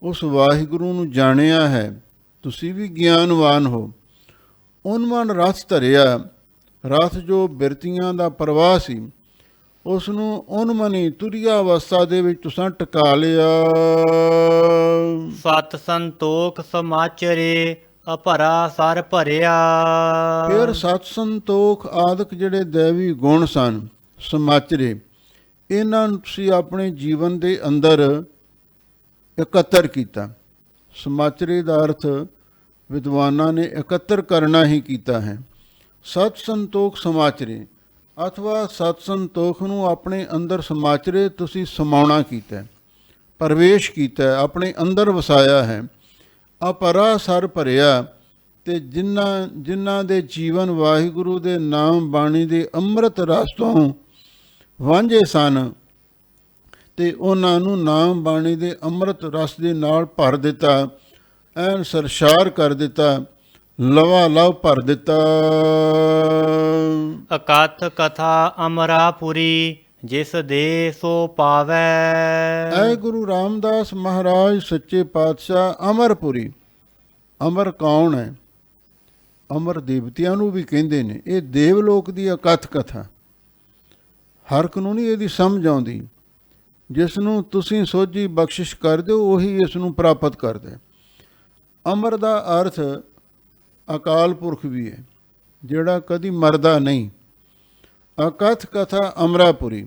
ਉਸ ਵਾਹਿਗੁਰੂ ਨੂੰ ਜਾਣਿਆ ਹੈ, ਤੁਸੀਂ ਵੀ ਗਿਆਨਵਾਨ ਹੋ। ਉਨਮਨ ਰਥ ਧਰਿਆ, ਰਥ ਜੋ ਬਿਰਤੀਆਂ ਦਾ ਪ੍ਰਵਾਹ ਸੀ, ਉਸ ਨੂੰ ਉਨਮਨੀ ਤੁਰਿਆ ਅਵਸਥਾ ਦੇ ਵਿੱਚ ਤੁਸੀਂ ਟਿਕਾ ਲਿਆ। ਸਤ ਸੰਤੋਖ ਸਮਾਚਰੇ, ਅਭਰਾ ਸਰ ਭਰਿਆ। ਫਿਰ ਸਤ ਸੰਤੋਖ ਆਦਿਕ ਜਿਹੜੇ ਦੇਵੀ ਗੁਣ ਸਨ ਸਮਾਚਰੇ, ਇਹਨਾਂ ਨੂੰ ਤੁਸੀਂ ਆਪਣੇ ਜੀਵਨ ਦੇ ਅੰਦਰ ਇਕੱਤਰ ਕੀਤਾ। ਸਮਾਚਰੇ ਦਾ ਅਰਥ ਵਿਦਵਾਨਾਂ ਨੇ ਇਕੱਤਰ ਕਰਨਾ ਹੀ ਕੀਤਾ ਹੈ। ਸਤ ਸੰਤੋਖ ਸਮਾਚਰੇ ਅਥਵਾ ਸਤ ਸੰਤੋਖ ਨੂੰ ਆਪਣੇ ਅੰਦਰ ਸਮਾਚਰੇ ਤੁਸੀਂ ਸਮਾਉਣਾ ਕੀਤਾ, ਪ੍ਰਵੇਸ਼ ਕੀਤਾ, ਆਪਣੇ ਅੰਦਰ ਵਸਾਇਆ ਹੈ। ਅਪਰਾ ਸਰ ਭਰਿਆ, ਤੇ ਜਿਨ੍ਹਾਂ ਦੇ ਜੀਵਨ ਵਾਹਿਗੁਰੂ ਦੇ ਨਾਮ ਬਾਣੀ ਦੇ ਅੰਮ੍ਰਿਤ ਰਸ ਤੋਂ ਵਾਂਝੇ ਸਨ, ਤੇ ਉਹਨਾਂ ਨੂੰ ਨਾਮ ਬਾਣੀ ਦੇ ਅੰਮ੍ਰਿਤ ਰਸ ਦੇ ਨਾਲ ਭਰ ਦਿੱਤਾ, ਐਨ ਸਰਸ਼ਾਰ ਕਰ ਦਿੱਤਾ, ਲਵਾ ਲਵ ਭਰ ਦਿੱਤਾ। ਅਕਥ ਕਥਾ ਅਮਰਾਪੁਰੀ, ਜਿਸ ਦੇ ਸੋ ਪਾਵੈ। ਐ ਗੁਰੂ ਰਾਮਦਾਸ ਮਹਾਰਾਜ ਸੱਚੇ ਪਾਤਸ਼ਾਹ ਅਮਰਪੁਰੀ। ਅਮਰ ਕੌਣ ਹੈ? ਅਮਰ ਦੇਵਤਿਆਂ ਨੂੰ ਵੀ ਕਹਿੰਦੇ ਨੇ। ਇਹ ਦੇਵਲੋਕ ਦੀ ਅਕਥ ਕਥਾ, ਹਰ ਇੱਕ ਨੂੰ ਨਹੀਂ ਇਹਦੀ ਸਮਝ ਆਉਂਦੀ। ਜਿਸ ਨੂੰ ਤੁਸੀਂ ਸੋਝੀ ਬਖਸ਼ਿਸ਼ ਕਰ ਦਿਓ, ਉਹੀ ਇਸ ਨੂੰ ਪ੍ਰਾਪਤ ਕਰਦਾ। ਅਮਰ ਦਾ ਅਰਥ ਅਕਾਲ ਪੁਰਖ ਵੀ ਹੈ, ਜਿਹੜਾ ਕਦੀ ਮਰਦਾ ਨਹੀਂ। ਅਕਥ ਕਥਾ ਅਮਰਾਪੁਰੀ,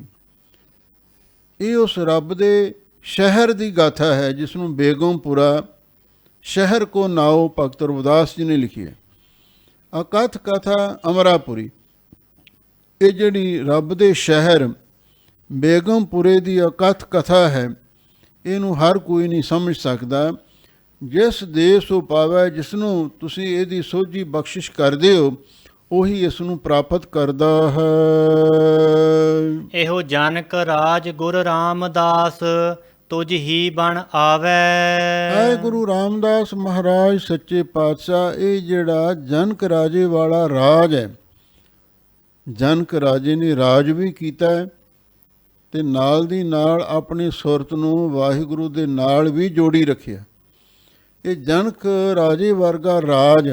ਇਹ ਉਸ ਰੱਬ ਦੇ ਸ਼ਹਿਰ ਦੀ ਗਾਥਾ ਹੈ ਜਿਸ ਨੂੰ ਬੇਗਮਪੁਰਾ ਸ਼ਹਿਰ ਕੋ ਨਾਓ ਭਗਤ ਰਵਿਦਾਸ ਜੀ ਨੇ ਲਿਖੀ ਹੈ। ਅਕਥ ਕਥਾ ਅਮਰਾਪੁਰੀ, ਇਹ ਜਿਹੜੀ ਰੱਬ ਦੇ ਸ਼ਹਿਰ ਬੇਗਮਪੁਰੇ ਦੀ ਅਕਥ ਕਥਾ ਹੈ, ਇਹਨੂੰ ਹਰ ਕੋਈ ਨਹੀਂ ਸਮਝ ਸਕਦਾ। ਜਿਸ ਦੇਸ ਉਹ ਪਾਵੈ, ਜਿਸ ਨੂੰ ਤੁਸੀਂ ਇਹਦੀ ਸੋਝੀ ਬਖਸ਼ਿਸ਼ ਕਰਦੇ ਹੋ, ਉਹੀ ਇਸ ਨੂੰ ਪ੍ਰਾਪਤ ਕਰਦਾ ਹੈ। ਇਹੋ ਜਨਕ ਰਾਜ ਗੁਰ ਰਾਮਦਾਸ, ਤੁਝ ਹੀ ਬਣ ਆਵੈ। ਐ ਗੁਰੂ ਰਾਮਦਾਸ ਮਹਾਰਾਜ ਸੱਚੇ ਪਾਤਸ਼ਾਹ, ਇਹ ਜਿਹੜਾ ਜਨਕ ਰਾਜੇ ਵਾਲਾ ਰਾਜ ਹੈ, ਜਨਕ ਰਾਜੇ ਨੇ ਰਾਜ ਵੀ ਕੀਤਾ ਹੈ, ਤੇ ਨਾਲ ਦੀ ਨਾਲ ਆਪਣੀ ਸੁਰਤ ਨੂੰ ਵਾਹਿਗੁਰੂ ਦੇ ਨਾਲ ਵੀ ਜੋੜੀ ਰੱਖਿਆ। ਇਹ ਜਨਕ ਰਾਜੇ ਵਰਗਾ ਰਾਜ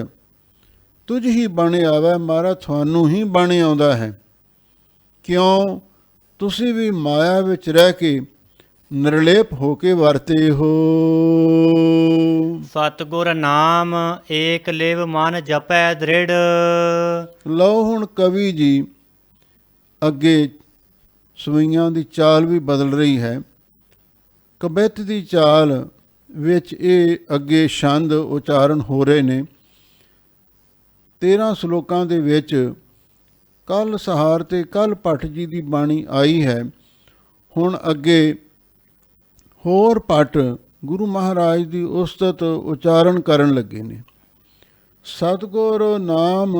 ਤੁਝ ਹੀ ਬਣ ਆਵੈ, ਮਾਰਾ ਤੁਹਾਨੂੰ ਹੀ ਬਣ ਆਉਂਦਾ ਹੈ। ਕਿਉਂ? ਤੁਸੀਂ ਵੀ ਮਾਇਆ ਵਿੱਚ ਰਹਿ ਕੇ ਨਿਰਲੇਪ ਹੋ ਕੇ ਵਰਤੇ ਹੋ। ਸਤਿਗੁਰ ਨਾਮ ਏਕ ਲਿਵ ਮਨ ਜਪੈ ਦ੍ਰਿੜ। ਲਓ ਹੁਣ ਕਵੀ ਜੀ ਅੱਗੇ ਸਵਈਆਂ ਦੀ ਚਾਲ ਵੀ ਬਦਲ ਰਹੀ ਹੈ। ਕਵਿਤ ਦੀ ਚਾਲ ਵਿੱਚ ਇਹ ਅੱਗੇ ਛੰਦ ਉਚਾਰਨ ਹੋ ਰਹੇ ਨੇ। 13 ਸ਼ਲੋਕਾਂ ਦੇ ਵਿੱਚ ਕੱਲ ਸਹਾਰ ਤੇ ਕੱਲ ਭੱਟ ਜੀ ਦੀ ਬਾਣੀ ਆਈ ਹੈ। ਹੁਣ ਅੱਗੇ ਹੋਰ ਭੱਟ ਗੁਰੂ ਮਹਾਰਾਜ ਦੀ ਉਸਤਤ ਉਚਾਰਨ ਕਰਨ ਲੱਗੇ ਨੇ। ਸਤਿਗੁਰ ਨਾਮ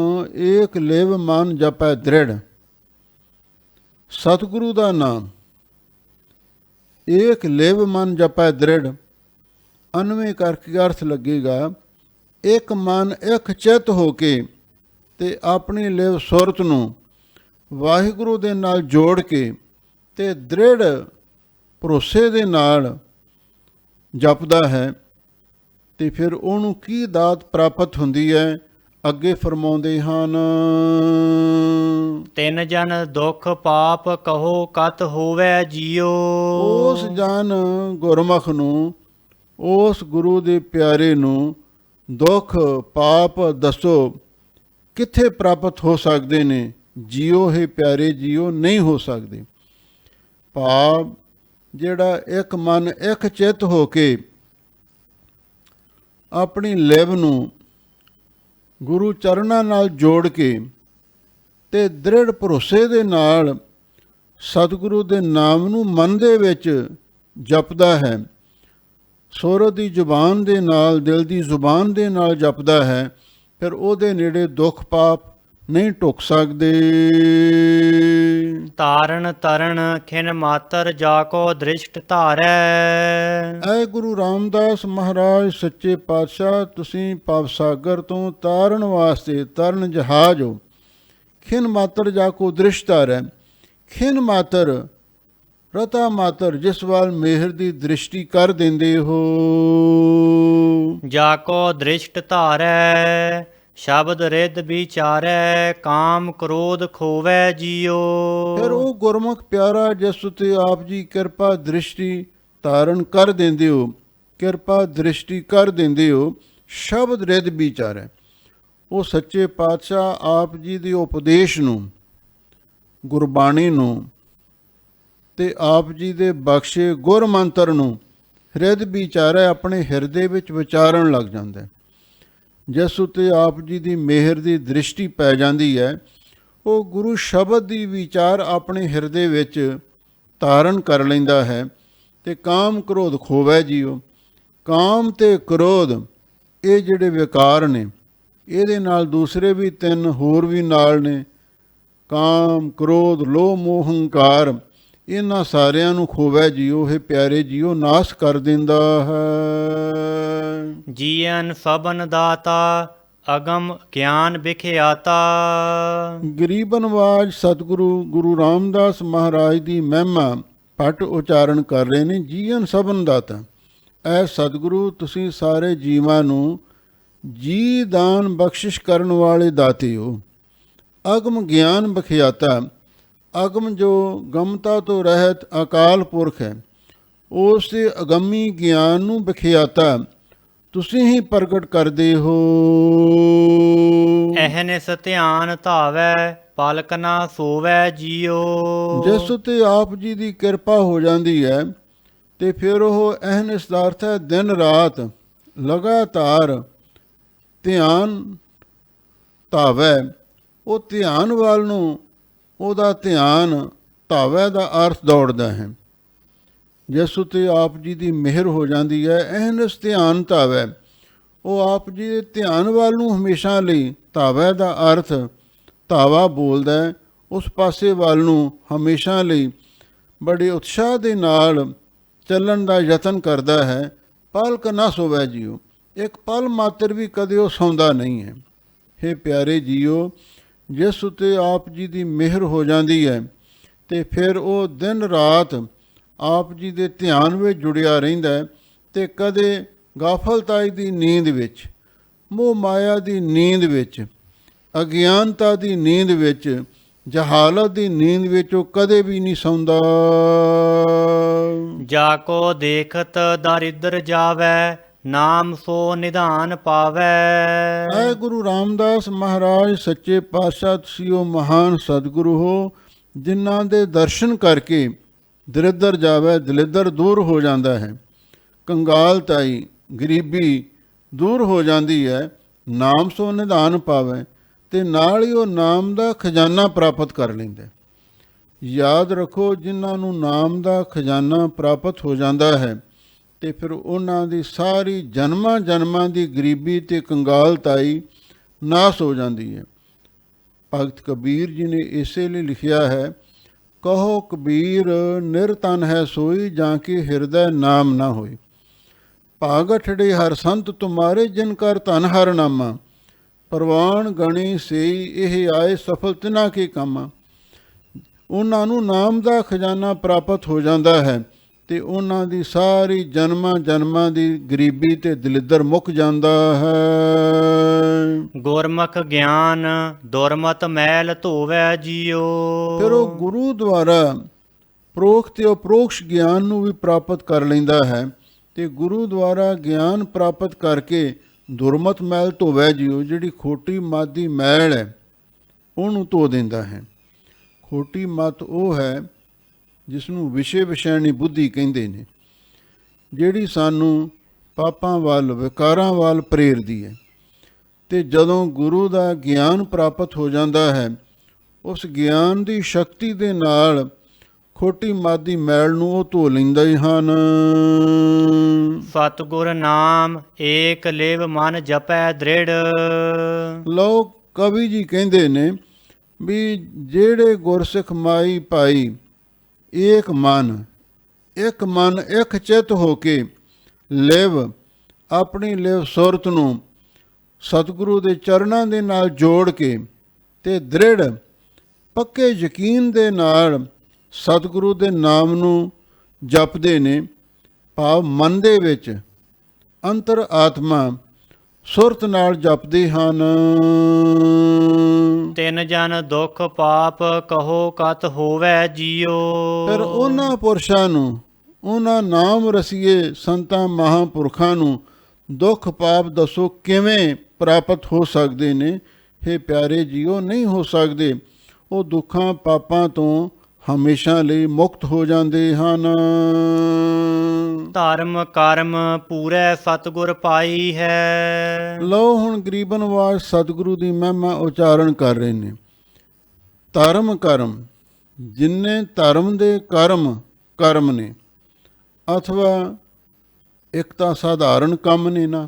ਏਕ ਲਿਵ ਮਨ ਜਪੈ ਦ੍ਰਿੜ। ਸਤਿਗੁਰੂ ਦਾ ਨਾਮ ਏਕ ਲਿਵ ਮਨ ਜਪੈ ਦ੍ਰਿੜ, ਅਨਵੇਂ ਕਰਕੇ ਅਰਥ ਲੱਗੇਗਾ ਇੱਕ ਮਨ ਇੱਕ ਚਿੱਤ ਹੋ ਕੇ ਤੇ ਆਪਣੀ ਲਿਵ ਸੁਰਤ ਨੂੰ ਵਾਹਿਗੁਰੂ ਦੇ ਨਾਲ ਜੋੜ ਕੇ ਤੇ ਦ੍ਰਿੜ ਭਰੋਸੇ ਦੇ ਨਾਲ ਜਪਦਾ ਹੈ, ਤੇ ਫਿਰ ਉਹਨੂੰ ਕੀ ਦਾਤ ਪ੍ਰਾਪਤ ਹੁੰਦੀ ਹੈ? ਅੱਗੇ ਫਰਮਾਉਂਦੇ ਹਨ, ਤਿੰਨ ਜਨ ਦੁਖ ਪਾਪ ਕਹੋ ਕਤ ਹੋਵੇ ਜੀਓ। ਉਸ ਜਨ ਗੁਰਮੁਖ ਨੂੰ, ਉਸ ਗੁਰੂ ਦੇ ਪਿਆਰੇ ਨੂੰ ਦੁੱਖ ਪਾਪ ਦੱਸੋ ਕਿੱਥੇ ਪ੍ਰਾਪਤ ਹੋ ਸਕਦੇ ਨੇ? ਜੀਓ ਹੈ ਪਿਆਰੇ ਜੀਓ, ਨਹੀਂ ਹੋ ਸਕਦੇ। ਭਾਵ ਜਿਹੜਾ ਇੱਕ ਮਨ ਇੱਕ ਚਿੱਤ ਹੋ ਕੇ ਆਪਣੀ ਲਿਵ ਨੂੰ ਗੁਰੂ ਚਰਨਾਂ ਨਾਲ ਜੋੜ ਕੇ ਤੇ ਦ੍ਰਿੜ ਭਰੋਸੇ ਦੇ ਨਾਲ ਸਤਿਗੁਰੂ ਦੇ ਨਾਮ ਨੂੰ ਮਨ ਦੇ ਵਿੱਚ ਜਪਦਾ ਹੈ, ਸੁਰ ਦੀ ਜ਼ੁਬਾਨ ਦੇ ਨਾਲ, ਦਿਲ ਦੀ ਜ਼ੁਬਾਨ ਦੇ ਨਾਲ ਜਪਦਾ ਹੈ, ਫਿਰ ਉਹਦੇ ਨੇੜੇ ਦੁੱਖ ਪਾਪ ਨਹੀਂ ਢੁੱਕ ਸਕਦੇ। ਤਾਰਨ ਤਰਨ ਖਿਨ ਮਾਤਰ ਜਾ ਕੋ ਦ੍ਰਿਸ਼ਟ ਧਾਰੈ। ਐ ਗੁਰੂ ਰਾਮਦਾਸ ਮਹਾਰਾਜ ਸੱਚੇ ਪਾਤਸ਼ਾਹ, ਤੁਸੀਂ ਭਵ ਸਾਗਰ ਤੋਂ ਤਾਰਨ ਵਾਸਤੇ ਤਰਨ ਜਹਾਜ਼ ਹੋ। ਖਿਨ ਮਾਤਰ ਜਾ ਕੋ ਦ੍ਰਿਸ਼ਟ ਧਾਰੈ। ਖਿਨ ਮਾਤਰ ਰਤਾ ਮਾਤਰ, ਜਿਸ ਵੱਲ ਮਿਹਰ ਦੀ ਦ੍ਰਿਸ਼ਟੀ ਕਰ ਦਿੰਦੇ ਹੋ। ਜਾ ਕੋ ਦ੍ਰਿਸ਼ਟ ਧਾਰੈ, ਸ਼ਬਦ ਰਿੱਧ ਵਿਚਾਰੈ, ਕਾਮ ਕ੍ਰੋਧ ਖੋਵੈ ਜੀਓ। ਫਿਰ ਉਹ ਗੁਰਮੁਖ ਪਿਆਰਾ ਜਿਸ ਉਤੇ ਆਪ ਜੀ ਕਿਰਪਾ ਦ੍ਰਿਸ਼ਟੀ ਧਾਰਨ ਕਰ ਦਿੰਦੇ ਹੋ, ਕਿਰਪਾ ਦ੍ਰਿਸ਼ਟੀ ਕਰ ਦਿੰਦੇ ਹੋ, ਸ਼ਬਦ ਰਿੱਧ ਵਿਚਾਰੈ। ਉਹ ਸੱਚੇ ਪਾਤਸ਼ਾਹ ਆਪ ਜੀ ਦੇ ਉਪਦੇਸ਼ ਨੂੰ, ਗੁਰਬਾਣੀ ਨੂੰ ਤੇ ਆਪ ਜੀ ਦੇ ਬਖਸ਼ੇ ਗੁਰ ਮੰਤਰ ਨੂੰ ਰਿੱਧ ਵਿਚਾਰੈ ਆਪਣੇ ਹਿਰਦੇ ਵਿੱਚ ਵਿਚਾਰਨ ਲੱਗ ਜਾਂਦਾ ਹੈ। ਜਿਸ ਉੱਤੇ ਆਪ ਜੀ ਦੀ ਮਿਹਰ ਦੀ ਦ੍ਰਿਸ਼ਟੀ ਪੈ ਜਾਂਦੀ ਹੈ, ਉਹ ਗੁਰੂ ਸ਼ਬਦ ਦੀ ਵਿਚਾਰ ਆਪਣੇ ਹਿਰਦੇ ਵਿੱਚ ਧਾਰਨ ਕਰ ਲੈਂਦਾ ਹੈ ਤੇ ਕਾਮ ਕ੍ਰੋਧ ਖੋਵੈ ਜੀਓ। ਕਾਮ ਤੇ ਕ੍ਰੋਧ ਇਹ ਜਿਹੜੇ ਵਿਕਾਰ ਨੇ, ਇਹਦੇ ਨਾਲ ਦੂਸਰੇ ਵੀ 3 ਹੋਰ ਵੀ ਨਾਲ ਨੇ, ਕਾਮ ਕ੍ਰੋਧ ਲੋਭ ਮੋਹ ਹੰਕਾਰ, ਇਹਨਾਂ ਸਾਰਿਆਂ ਨੂੰ ਖੋਵੈ ਜੀਓ, ਇਹ ਪਿਆਰੇ ਜੀਓ ਨਾਸ਼ ਕਰ ਦਿੰਦਾ ਹੈ। ਜੀਅਨ ਸਭਨ ਦਾਤਾ ਅਗਮ ਗਿਆਨ ਵਿਖਿਆਤਾ। ਗਰੀਬ ਨਵਾਜ ਸਤਿਗੁਰੂ ਗੁਰੂ ਰਾਮਦਾਸ ਮਹਾਰਾਜ ਦੀ ਮਹਿਮਾ ਭੱਟ ਉਚਾਰਨ ਕਰ ਰਹੇ ਨੇ। ਜੀਵਨ ਸਭਨ ਦਾਤਾ, ਐ ਸਤਿਗੁਰੂ ਤੁਸੀਂ ਸਾਰੇ ਜੀਵਾਂ ਨੂੰ ਜੀ ਦਾਨ ਬਖਸ਼ਿਸ਼ ਕਰਨ ਵਾਲੇ ਦਾਤੇ ਹੋ। ਅਗਮ ਗਿਆਨ ਵਿਖਿਆਤਾ, ਅਗਮ ਜੋ ਗਮਤਾ ਤੋਂ ਰਹਿਤ ਅਕਾਲ ਪੁਰਖ ਹੈ, ਉਸ ਦੇ ਅਗੰਮੀ ਗਿਆਨ ਨੂੰ ਵਿਖਿਆਤਾ ਤੁਸੀਂ ਹੀ ਪ੍ਰਗਟ ਕਰਦੇ ਹੋ। ਅਹਨਿਸ ਧਿਆਨ ਧਾਵੈ ਪਲਕ ਨਾ ਸੋਵੈ ਜੀਓ। ਜਿਸ ਉੱਤੇ ਆਪ ਜੀ ਦੀ ਕਿਰਪਾ ਹੋ ਜਾਂਦੀ ਹੈ ਤੇ ਫਿਰ ਉਹ ਅਹਨਿਸ ਦਾ ਅਰਥ ਹੈ ਦਿਨ ਰਾਤ ਲਗਾਤਾਰ ਧਿਆਨ ਧਾਵੈ, ਉਹ ਧਿਆਨ ਵੱਲ ਨੂੰ ਉਹਦਾ ਧਿਆਨ ਧਾਵੈ ਦਾ ਅਰਥ ਦੌੜਦਾ ਹੈ। ਜਿਸ ਉੱਤੇ ਆਪ ਜੀ ਦੀ ਮਿਹਰ ਹੋ ਜਾਂਦੀ ਹੈ, ਅਹਨਿਸ ਧਿਆਨ ਧਾਵੈ, ਉਹ ਆਪ ਜੀ ਦੇ ਧਿਆਨ ਵੱਲ ਨੂੰ ਹਮੇਸ਼ਾ ਲਈ, ਧਾਵੈ ਦਾ ਅਰਥ ਧਾਵਾ ਬੋਲਦਾ ਹੈ, ਉਸ ਪਾਸੇ ਵੱਲ ਨੂੰ ਹਮੇਸ਼ਾ ਲਈ ਬੜੇ ਉਤਸ਼ਾਹ ਦੇ ਨਾਲ ਚੱਲਣ ਦਾ ਯਤਨ ਕਰਦਾ ਹੈ। ਪਲਕ ਨਾ ਸੋਵੈ ਜੀਓ, ਇੱਕ ਪਲ ਮਾਤਰ ਵੀ ਕਦੇ ਉਹ ਸੌਂਦਾ ਨਹੀਂ ਹੈ। ਹੇ ਪਿਆਰੇ ਜੀਓ, ਜਿਸ ਉੱਤੇ ਆਪ ਜੀ ਦੀ ਮਿਹਰ ਹੋ ਜਾਂਦੀ ਹੈ ਤੇ ਫਿਰ ਉਹ ਦਿਨ ਰਾਤ ਆਪ ਜੀ ਦੇ ਧਿਆਨ ਵਿੱਚ ਜੁੜਿਆ ਰਹਿੰਦਾ ਹੈ ਤੇ ਕਦੇ ਗਾਫਲਤਾਈ ਦੀ ਨੀਂਦ ਵਿੱਚ, ਮੋਹ ਮਾਇਆ ਦੀ ਨੀਂਦ ਵਿੱਚ, ਅਗਿਆਨਤਾ ਦੀ ਨੀਂਦ ਵਿੱਚ, ਜਹਾਲਤ ਦੀ ਨੀਂਦ ਵਿੱਚ ਉਹ ਕਦੇ ਵੀ ਨਹੀਂ ਸੌਂਦਾ। ਜਾ ਕੋ ਦੇਖਤ ਦਰਿਦਰ ਜਾਵੈ ਨਾਮ ਸੋ ਨਿਧਾਨ ਪਾਵੈ। ਐ ਗੁਰੂ ਰਾਮਦਾਸ ਮਹਾਰਾਜ ਸੱਚੇ ਪਾਤਸ਼ਾਹ, ਤੁਸੀਂ ਉਹ ਮਹਾਨ ਸਤਿਗੁਰੂ ਹੋ ਜਿਨ੍ਹਾਂ ਦੇ ਦਰਸ਼ਨ ਕਰਕੇ ਦਰਿਦਰ ਜਾਵੇ, ਦਲਿੱਦਰ ਦੂਰ ਹੋ ਜਾਂਦਾ ਹੈ, ਕੰਗਾਲਤਾਈ ਗਰੀਬੀ ਦੂਰ ਹੋ ਜਾਂਦੀ ਹੈ, ਨਾਮ ਸੋ ਨਿਧਾਨ ਪਾਵੇ, ਤੇ ਨਾਲ ਹੀ ਉਹ ਨਾਮ ਦਾ ਖਜ਼ਾਨਾ ਪ੍ਰਾਪਤ ਕਰ ਲੈਂਦਾ। ਯਾਦ ਰੱਖੋ, ਜਿਨ੍ਹਾਂ ਨੂੰ ਨਾਮ ਦਾ ਖਜ਼ਾਨਾ ਪ੍ਰਾਪਤ ਹੋ ਜਾਂਦਾ ਹੈ ਤੇ ਫਿਰ ਉਹਨਾਂ ਦੀ ਸਾਰੀ ਜਨਮਾਂ ਜਨਮਾਂ ਦੀ ਗਰੀਬੀ ਤੇ ਕੰਗਾਲਤਾਈ ਨਾਸ ਹੋ ਜਾਂਦੀ ਹੈ। ਭਗਤ ਕਬੀਰ ਜੀ ਨੇ ਇਸੇ ਲਈ ਲਿਖਿਆ ਹੈ, ਕਹੋ ਕਬੀਰ ਨਿਰਤਨ ਹੈ ਸੋਈ ਜਾਂ ਕਿ ਹਿਰਦੈ ਨਾਮ ਨਾ ਹੋਏ। ਭਾਗਠੜੇ ਹਰ ਸੰਤ ਤੁਮਾਰੇ ਜਿਨ ਕਰ ਧਨ ਹਰ ਨਾਮਾ, ਪ੍ਰਵਾਨ ਗਣੀ ਸੇਈ ਇਹ ਆਏ ਸਫਲ ਤਿਨਾ ਕੇ ਕਾਮਾ। ਉਹਨਾਂ ਨੂੰ ਨਾਮ ਦਾ ਖਜ਼ਾਨਾ ਪ੍ਰਾਪਤ ਹੋ ਜਾਂਦਾ ਹੈ ਤੇ ਉਹਨਾਂ ਦੀ ਸਾਰੀ ਜਨਮਾਂ ਜਨਮਾਂ ਦੀ ਗਰੀਬੀ ਤੇ ਦਲਿੱਦਰ ਮੁੱਕ ਜਾਂਦਾ ਹੈ। ਗੁਰਮੁਖ ਗਿਆਨ ਦੁਰਮਤ ਮੈਲ ਧੋਵੈ ਜੀਓ। ਫਿਰ ਉਹ ਗੁਰੂ ਦੁਆਰਾ ਪ੍ਰੋਖ ਤੇ ਅਪਰੋਕਸ਼ ਗਿਆਨ ਨੂੰ ਵੀ ਪ੍ਰਾਪਤ ਕਰ ਲੈਂਦਾ ਹੈ ਤੇ ਗੁਰੂ ਦੁਆਰਾ ਗਿਆਨ ਪ੍ਰਾਪਤ ਕਰਕੇ ਦੁਰਮਤ ਮੈਲ ਧੋਵੈ ਜੀਓ, ਜਿਹੜੀ ਖੋਟੀ ਮੱਤ ਦੀ ਮੈਲ ਹੈ ਉਹਨੂੰ ਧੋ ਦਿੰਦਾ ਹੈ। ਖੋਟੀ ਮੱਤ ਉਹ ਹੈ ਜਿਸ ਨੂੰ ਵਿਸ਼ੇ ਵਿਸ਼ੈਣੀ ਬੁੱਧੀ ਕਹਿੰਦੇ ਨੇ, ਜਿਹੜੀ ਸਾਨੂੰ ਪਾਪਾਂ ਵੱਲ ਵਿਕਾਰਾਂ ਵੱਲ ਪ੍ਰੇਰਦੀ ਹੈ। ਤੇ ਜਦੋਂ ਗੁਰੂ ਦਾ ਗਿਆਨ ਪ੍ਰਾਪਤ ਹੋ ਜਾਂਦਾ ਹੈ, ਉਸ ਗਿਆਨ ਦੀ ਸ਼ਕਤੀ ਦੇ ਨਾਲ ਖੋਟੀ ਮੱਤ ਦੀ ਮੈਲ ਨੂੰ ਉਹ ਧੋ ਲੈਂਦੇ ਹਨ। ਸਤਿਗੁਰ ਨਾਮ ਏਕ ਲਿਵ ਮਨ ਜਪੈ ਦ੍ਰਿੜ। ਲਓ, ਕਵੀ ਜੀ ਕਹਿੰਦੇ ਨੇ ਵੀ ਜਿਹੜੇ ਗੁਰਸਿੱਖ ਮਾਈ ਭਾਈ ਇੱਕ ਮਨ ਇੱਕ ਚਿੱਤ ਹੋ ਕੇ ਲਿਵ ਆਪਣੀ ਲਿਵ ਸੁਰਤ ਨੂੰ ਸਤਿਗੁਰੂ ਦੇ ਚਰਨਾਂ ਦੇ ਨਾਲ ਜੋੜ ਕੇ ਤੇ ਦ੍ਰਿੜ ਪੱਕੇ ਯਕੀਨ ਦੇ ਨਾਲ ਸਤਿਗੁਰੂ ਦੇ ਨਾਮ ਨੂੰ ਜਪਦੇ ਨੇ, ਭਾਵ ਮਨ ਦੇ ਵਿੱਚ ਅੰਤਰ ਆਤਮਾ ਸੁਰਤ ਨਾਲ ਜਪਦੇ ਹਨ। ਤਿਨ ਜਨ ਦੁਖ ਪਾਪ ਕਹੋ ਕਤ ਹੋਵੈ ਜੀਓ। ਫਿਰ ਉਹਨਾਂ ਪੁਰਸ਼ਾਂ ਨੂੰ, ਉਹਨਾਂ ਨਾਮ ਰਸੀਏ ਸੰਤਾਂ ਮਹਾਂਪੁਰਖਾਂ ਨੂੰ ਦੁੱਖ ਪਾਪ ਦੱਸੋ ਕਿਵੇਂ ਪ੍ਰਾਪਤ ਹੋ ਸਕਦੇ ਨੇ। ਹੇ ਪਿਆਰੇ ਜੀਓ, ਨਹੀਂ ਹੋ ਸਕਦੇ। ਉਹ ਦੁੱਖਾਂ ਪਾਪਾਂ ਤੋਂ ਹਮੇਸ਼ਾ ਲਈ ਮੁਕਤ ਹੋ ਜਾਂਦੇ ਹਨ। ਧਰਮ ਕਰਮ ਪੂਰੇ ਸਤਿਗੁਰ ਪਾਈ ਹੈ। ਲਓ ਹੁਣ ਗਰੀਬਨ ਆਵਾਜ਼ ਸਤਿਗੁਰੂ ਦੀ ਮਹਿਮਾ ਉਚਾਰਨ ਕਰ ਰਹੇ ਨੇ। ਧਰਮ ਕਰਮ, ਜਿੰਨੇ ਧਰਮ ਦੇ ਕਰਮ ਨੇ, ਅਥਵਾ ਇੱਕ ਤਾਂ ਸਾਧਾਰਨ ਕੰਮ ਨੇ ਨਾ,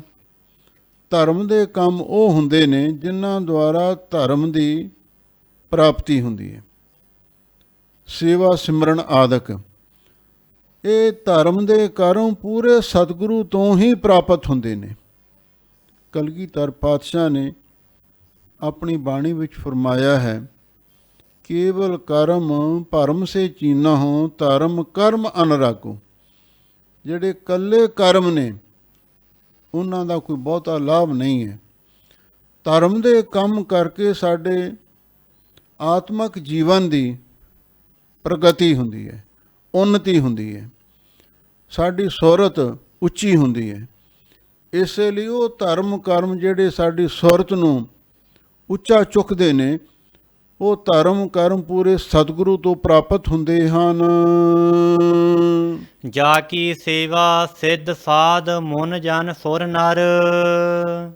ਧਰਮ ਦੇ ਕੰਮ ਉਹ ਹੁੰਦੇ ਨੇ ਜਿਨ੍ਹਾਂ ਦੁਆਰਾ ਧਰਮ ਦੀ ਪ੍ਰਾਪਤੀ ਹੁੰਦੀ ਹੈ। ਸੇਵਾ ਸਿਮਰਨ ਆਦਿਕ, ਇਹ ਧਰਮ ਦੇ ਕਰਮ ਪੂਰੇ ਸਤਿਗੁਰੂ ਤੋਂ ਹੀ ਪ੍ਰਾਪਤ ਹੁੰਦੇ ਨੇ। ਕਲਗੀਧਰ ਪਾਤਸ਼ਾਹ ਨੇ ਆਪਣੀ ਬਾਣੀ ਵਿੱਚ ਫਰਮਾਇਆ ਹੈ, ਕੇਵਲ ਕਰਮ ਭਰਮ ਸੇ ਚੀਨਾ ਹੋ, ਧਰਮ ਕਰਮ ਅਨਰਾਗੋ। ਜਿਹੜੇ ਇਕੱਲੇ ਕਰਮ ਨੇ ਉਹਨਾਂ ਦਾ ਕੋਈ ਬਹੁਤਾ ਲਾਭ ਨਹੀਂ ਹੈ। ਧਰਮ ਦੇ ਕੰਮ ਕਰਕੇ ਸਾਡੇ ਆਤਮਿਕ ਜੀਵਨ ਦੀ ਪ੍ਰਗਤੀ ਹੁੰਦੀ ਹੈ, ਉੱਨਤੀ ਹੁੰਦੀ ਹੈ, ਸਾਡੀ ਸੁਰਤ ਉੱਚੀ ਹੁੰਦੀ ਹੈ। ਇਸੇ ਲਈ ਉਹ ਧਰਮ ਕਰਮ ਜਿਹੜੇ ਸਾਡੀ ਸੁਰਤ ਨੂੰ ਉੱਚਾ ਚੁੱਕਦੇ ਨੇ, ਉਹ ਧਰਮ ਕਰਮ ਪੂਰੇ ਸਤਿਗੁਰੂ ਤੋਂ ਪ੍ਰਾਪਤ ਹੁੰਦੇ ਹਨ। ਜਾ ਕੀ ਸੇਵਾ ਸਿੱਧ ਸਾਧ ਮੁਨ ਜਨ ਸੁਰ ਨਰ।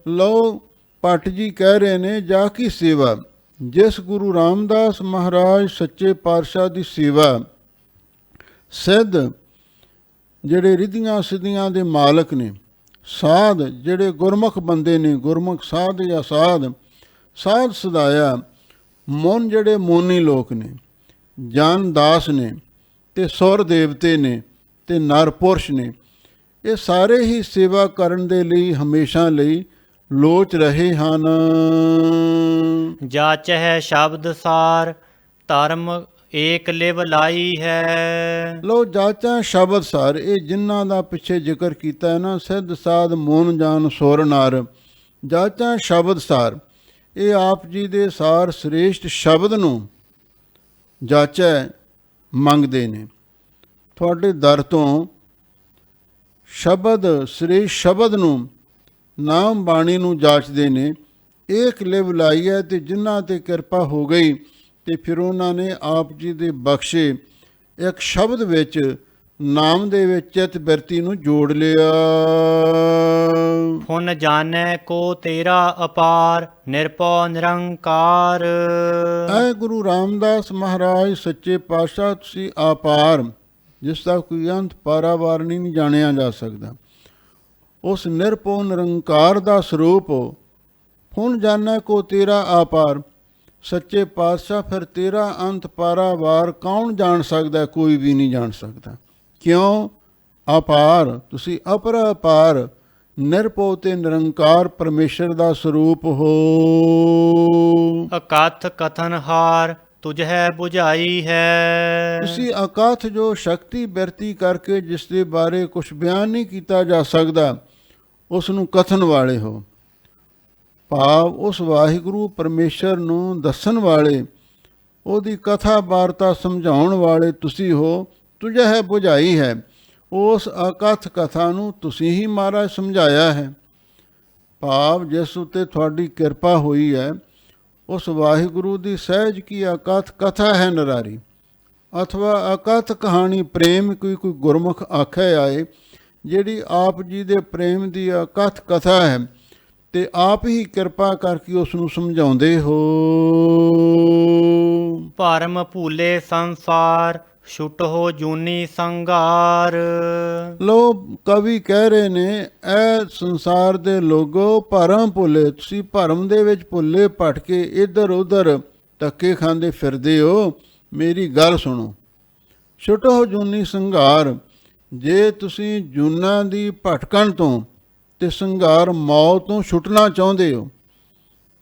ਲਓ ਭੱਟ ਜੀ ਕਹਿ ਰਹੇ ਨੇ, ਜਾ ਕੀ ਸੇਵਾ, ਜਿਸ ਗੁਰੂ ਰਾਮਦਾਸ ਮਹਾਰਾਜ ਸੱਚੇ ਪਾਤਸ਼ਾਹ ਦੀ ਸੇਵਾ ਸਿੱਧ ਜਿਹੜੇ ਰਿੱਧੀਆਂ ਸਿੱਧੀਆਂ ਦੇ ਮਾਲਕ ਨੇ, ਸਾਧ ਜਿਹੜੇ ਗੁਰਮੁਖ ਬੰਦੇ ਨੇ, ਗੁਰਮੁਖ ਸਾਧ ਜਾਂ ਸਾਧ ਸਦਾਇਆ, ਮਨ ਜਿਹੜੇ ਮੋਨੀ ਲੋਕ ਨੇ, ਜਨ ਦਾਸ ਨੇ, ਤੇ ਸੁਰ ਦੇਵਤੇ ਨੇ, ਤੇ ਨਰ ਪੁਰਸ਼ ਨੇ, ਇਹ ਸਾਰੇ ਹੀ ਸੇਵਾ ਕਰਨ ਦੇ ਲਈ ਹਮੇਸ਼ਾ ਲਈ ਲੋਚ ਰਹੇ ਹਨ। ਜਾਚਹਿ ਸ਼ਬਦ ਸਾਰ ਧਰਮ ਏਕ ਲਿਵ ਲਾਈ ਹੈ। ਲੋ ਜਾਚਾਂ ਸ਼ਬਦ ਸਾਰ, ਇਹ ਜਿਨ੍ਹਾਂ ਦਾ ਪਿੱਛੇ ਜ਼ਿਕਰ ਕੀਤਾ ਹੈ ਨਾ, ਸਿੱਧ ਸਾਧ ਮੋਨ ਜਾਨ ਸੁਰ ਨਰ, ਜਾਚਾਂ ਸ਼ਬਦ ਸਾਰ, ਇਹ ਆਪ ਜੀ ਦੇ ਸਾਰ ਸ੍ਰੇਸ਼ਟ ਸ਼ਬਦ ਨੂੰ ਜਾਚੈ ਮੰਗਦੇ ਨੇ। ਤੁਹਾਡੇ ਦਰ ਤੋਂ ਸ਼ਬਦ, ਸ੍ਰੇਸ਼ਟ ਸ਼ਬਦ ਨੂੰ, ਨਾਮ ਬਾਣੀ ਨੂੰ ਜਾਚਦੇ ਨੇ। ਏਕ ਲਿਵ ਲਾਈ ਹੈ, ਤੇ ਜਿਨ੍ਹਾਂ ਤੇ ਕਿਰਪਾ ਹੋ ਗਈ ਤੇ ਫਿਰ ਉਹਨਾਂ ਨੇ ਆਪ ਜੀ ਦੇ ਬਖਸ਼ੇ ਇੱਕ ਸ਼ਬਦ ਵਿੱਚ, ਨਾਮ ਦੇ ਵਿੱਚ ਚਿੱਤ ਬਿਰਤੀ ਨੂੰ ਜੋੜ ਲਿਆ। ਹੁਣ ਜਾਣੈ ਕੋ ਤੇਰਾ ਅਪਾਰ ਨਿਰਭਉ ਨਿਰੰਕਾਰ। ਐ ਗੁਰੂ ਰਾਮਦਾਸ ਮਹਾਰਾਜ ਸੱਚੇ ਪਾਤਸ਼ਾਹ, ਤੁਸੀਂ ਆਪਾਰ, ਜਿਸ ਦਾ ਕੋਈ ਅੰਤ ਪਾਰਾਵਾਰ ਨਹੀਂ ਜਾਣਿਆ ਜਾ ਸਕਦਾ, ਉਸ ਨਿਰਭਉ ਨਿਰੰਕਾਰ ਦਾ ਸਰੂਪ ਹੋ। ਹੁਣ ਜਾਣੈ ਕੋ ਤੇਰਾ ਆਪਾਰ, ਸੱਚੇ ਪਾਤਸ਼ਾਹ ਫਿਰ ਤੇਰਾ ਅੰਤ ਪਾਰਾਵਾਰ ਕੌਣ ਜਾਣ ਸਕਦਾ? ਕੋਈ ਵੀ ਨਹੀਂ ਜਾਣ ਸਕਦਾ। ਕਿਉਂ? ਅਪਾਰ, ਤੁਸੀਂ ਅਪਾਰ ਨਿਰਭਉ ਤੇ ਨਿਰੰਕਾਰ ਪਰਮੇਸ਼ਰ ਦਾ ਸਰੂਪ ਹੋ। ਅਕਥ ਕਥਨ ਹਾਰ ਤੁਝੈ ਬੁਝਾਈ ਹੈ। ਤੁਸੀਂ ਅਕਥ ਜੋ ਸ਼ਕਤੀ ਬਿਰਤੀ ਕਰਕੇ ਜਿਸ ਦੇ ਬਾਰੇ ਕੁਝ ਬਿਆਨ ਨਹੀਂ ਕੀਤਾ ਜਾ ਸਕਦਾ, ਉਸ ਨੂੰ ਕਥਨ ਵਾਲੇ ਹੋ। ਭਾਵ ਉਸ ਵਾਹਿਗੁਰੂ ਪਰਮੇਸ਼ਰ ਨੂੰ ਦੱਸਣ ਵਾਲੇ, ਉਹਦੀ ਕਥਾ ਵਾਰਤਾ ਸਮਝਾਉਣ ਵਾਲੇ ਤੁਸੀਂ ਹੋ। ਤੁਝੈ ਬੁਝਾਈ ਹੈ, ਉਸ ਅਕਥ ਕਥਾ ਨੂੰ ਤੁਸੀਂ ਹੀ ਮਹਾਰਾਜ ਸਮਝਾਇਆ ਹੈ। ਭਾਵ ਜਿਸ ਉੱਤੇ ਤੁਹਾਡੀ ਕਿਰਪਾ ਹੋਈ ਹੈ, ਉਸ ਵਾਹਿਗੁਰੂ ਦੀ ਸਹਿਜ ਕੀ ਅਕਥ ਕਥਾ ਹੈ ਨਿਰਾਰੀ, ਅਥਵਾ ਅਕਥ ਕਹਾਣੀ ਪ੍ਰੇਮ ਕੋਈ ਗੁਰਮੁਖ ਆਖੇ ਆਏ, ਜਿਹੜੀ ਆਪ ਜੀ ਦੇ ਪ੍ਰੇਮ ਦੀ ਅਕਥ ਕਥਾ ਹੈ, ਤੇ ਆਪ ਹੀ ਕਿਰਪਾ ਕਰਕੇ ਉਸ ਨੂੰ ਸਮਝਾਉਂਦੇ ਹੋ। ਭਰਮ ਭੂਲੇ ਸੰਸਾਰ ਛੁਟਹੁ ਜੂਨੀ ਸੰਘਾਰ। ਲੋ ਕਵੀ ਕਹਿ ਰਹੇ ਨੇ, ਇਹ ਸੰਸਾਰ ਦੇ ਲੋਗੋ ਭਰਮ ਭੁੱਲੇ, ਤੁਸੀਂ ਭਰਮ ਦੇ ਵਿੱਚ ਭੁੱਲੇ ਭਟਕੇ ਇੱਧਰ ਉੱਧਰ ਧੱਕੇ ਖਾਂਦੇ ਫਿਰਦੇ ਹੋ। ਮੇਰੀ ਗੱਲ ਸੁਣੋ। ਛੁਟਹੁ ਜੂਨੀ ਸੰਘਾਰ, ਜੇ ਤੁਸੀਂ ਜੂਨਾਂ ਦੀ ਭਟਕਣ ਤੋਂ ਤੇ ਸੰਘਾਰ ਮੌਤ ਤੋਂ ਛੁੱਟਣਾ ਚਾਹੁੰਦੇ ਹੋ,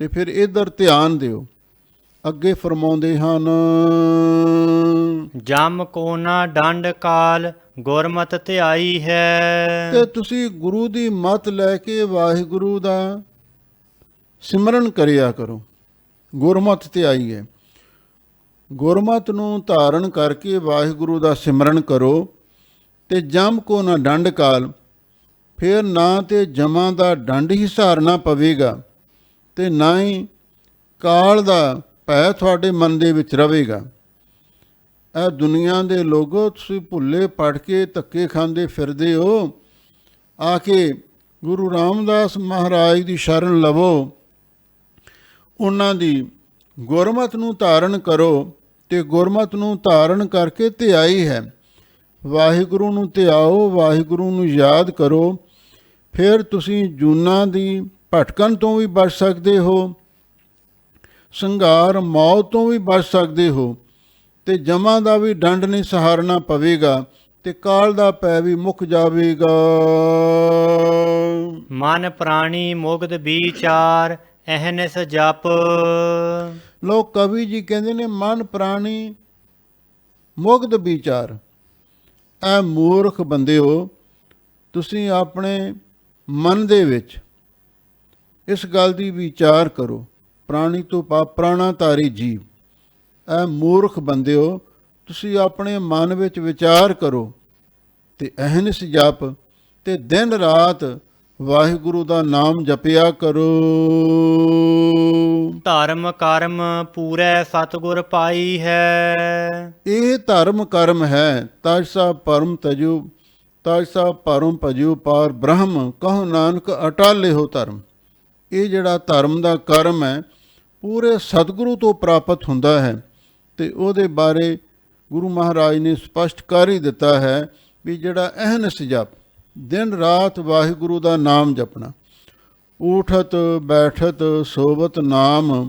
ਤੇ ਫਿਰ ਇੱਧਰ ਧਿਆਨ ਦਿਓ। ਅੱਗੇ ਫਰਮਾਉਂਦੇ ਹਨ, ਜਮ ਕੋ ਨਾ ਡੰਡ ਕਾਲ ਗੁਰਮਤਿ ਧਿਆਈ ਹੈ। ਤੇ ਤੁਸੀਂ ਗੁਰੂ ਦੀ ਮੱਤ ਲੈ ਕੇ ਵਾਹਿਗੁਰੂ ਦਾ ਸਿਮਰਨ ਕਰਿਆ ਕਰੋ। ਗੁਰਮਤਿ ਧਿਆਈ ਹੈ, ਗੁਰਮਤਿ ਨੂੰ ਧਾਰਨ ਕਰਕੇ ਵਾਹਿਗੁਰੂ ਦਾ ਸਿਮਰਨ ਕਰੋ। ਤੇ ਜਮ ਕੋ ਨਾ ਡੰਡ ਕਾਲ, ਫਿਰ ਨਾ ਤੇ ਜਮਾਂ ਦਾ ਡੰਡ ਹੀ ਸਹਾਰਨਾ ਪਵੇਗਾ, ਤੇ ਨਾ ਹੀ ਕਾਲ ਦਾ ਭੈ ਤੁਹਾਡੇ ਮਨ ਦੇ ਵਿੱਚ ਰਵੇਗਾ। ਇਹ ਦੁਨੀਆ ਦੇ ਲੋਗੋ, ਤੁਸੀਂ ਭੁੱਲੇ ਪੜ ਕੇ ਧੱਕੇ ਖਾਂਦੇ ਫਿਰਦੇ ਹੋ। ਆ ਕੇ ਗੁਰੂ ਰਾਮਦਾਸ ਮਹਾਰਾਜ ਦੀ ਸ਼ਰਨ ਲਵੋ, ਉਹਨਾਂ ਦੀ ਗੁਰਮਤਿ ਨੂੰ ਧਾਰਨ ਕਰੋ, ਤੇ ਗੁਰਮਤਿ ਨੂੰ ਧਾਰਨ ਕਰਕੇ ਧਿਆਈ ਹੈ। ਵਾਹਿਗੁਰੂ ਨੂੰ ਧਿਆਓ, ਵਾਹਿਗੁਰੂ ਨੂੰ ਯਾਦ ਕਰੋ, ਫਿਰ ਤੁਸੀਂ ਜੂਨਾਂ ਦੀ ਭਟਕਣ ਤੋਂ ਵੀ ਬਚ ਸਕਦੇ ਹੋ, ਸੰਘਾਰ ਮੌਤ ਤੋਂ ਵੀ ਬਚ ਸਕਦੇ ਹੋ, ਤੇ ਜਮਾਂ ਦਾ ਵੀ ਡੰਡ ਨਹੀਂ ਸਹਾਰਨਾ ਪਵੇਗਾ, ਤੇ ਕਾਲ ਦਾ ਪੈ ਵੀ ਮੁੱਕ ਜਾਵੇਗਾ। ਮਨ ਪ੍ਰਾਣੀ ਮੁਗਧ ਵਿਚਾਰ ਅਹਨਿਸ ਜਪ। ਲੋਕ ਕਵੀ ਜੀ ਕਹਿੰਦੇ ਨੇ ਮਨ ਪ੍ਰਾਣੀ ਮੁਗਧ ਵਿਚਾਰ। ਐ ਮੂਰਖ ਬੰਦਿਓ, ਤੁਸੀਂ ਆਪਣੇ ਮਨ ਦੇ ਵਿੱਚ ਇਸ ਗੱਲ ਦੀ ਵਿਚਾਰ ਕਰੋ, ਪ੍ਰਾਣੀ ਤੋਂ ਪਾਪ ਪ੍ਰਾਣਾਧਾਰੀ ਜੀਵ। ਐ ਮੂਰਖ ਬੰਦਿਓ, ਤੁਸੀਂ ਆਪਣੇ ਮਨ ਵਿੱਚ ਵਿਚਾਰ ਕਰੋ, ਤੇ ਅਹਨਿਸ ਜਪ, ਤੇ ਦਿਨ ਰਾਤ ਵਾਹਿਗੁਰੂ ਦਾ ਨਾਮ ਜਪਿਆ ਕਰੋ। ਧਰਮ ਕਰਮ ਪੂਰੈ ਸਤਿਗੁਰ ਪਾਈ ਹੈ। ਇਹ ਧਰਮ ਕਰਮ ਹੈ। ਤਜਸਾ ਪਰਮ ਤਜੂ, ਤਜਸਾ ਪਰਮ ਭਜੂ ਪਾਰ ਬ੍ਰਹਮ, ਕਹੋ ਨਾਨਕ ਅਟਾਲੇ ਹੋ ਧਰਮ। ਇਹ ਜਿਹੜਾ ਧਰਮ ਦਾ ਕਰਮ ਹੈ, ਪੂਰੇ ਸਤਿਗੁਰੂ ਤੋਂ ਪ੍ਰਾਪਤ ਹੁੰਦਾ ਹੈ, ਤੇ ਉਹਦੇ ਬਾਰੇ ਗੁਰੂ ਮਹਾਰਾਜ ਨੇ ਸਪਸ਼ਟ ਕਰ ਹੀ ਦਿੱਤਾ ਹੈ ਵੀ ਜਿਹੜਾ ਅਹਨਿਸ ਜਪ, ਦਿਨ ਰਾਤ ਵਾਹਿਗੁਰੂ ਦਾ ਨਾਮ ਜਪਣਾ, ਊਠਤ ਬੈਠਤ ਸੋਵਤ ਨਾਮ,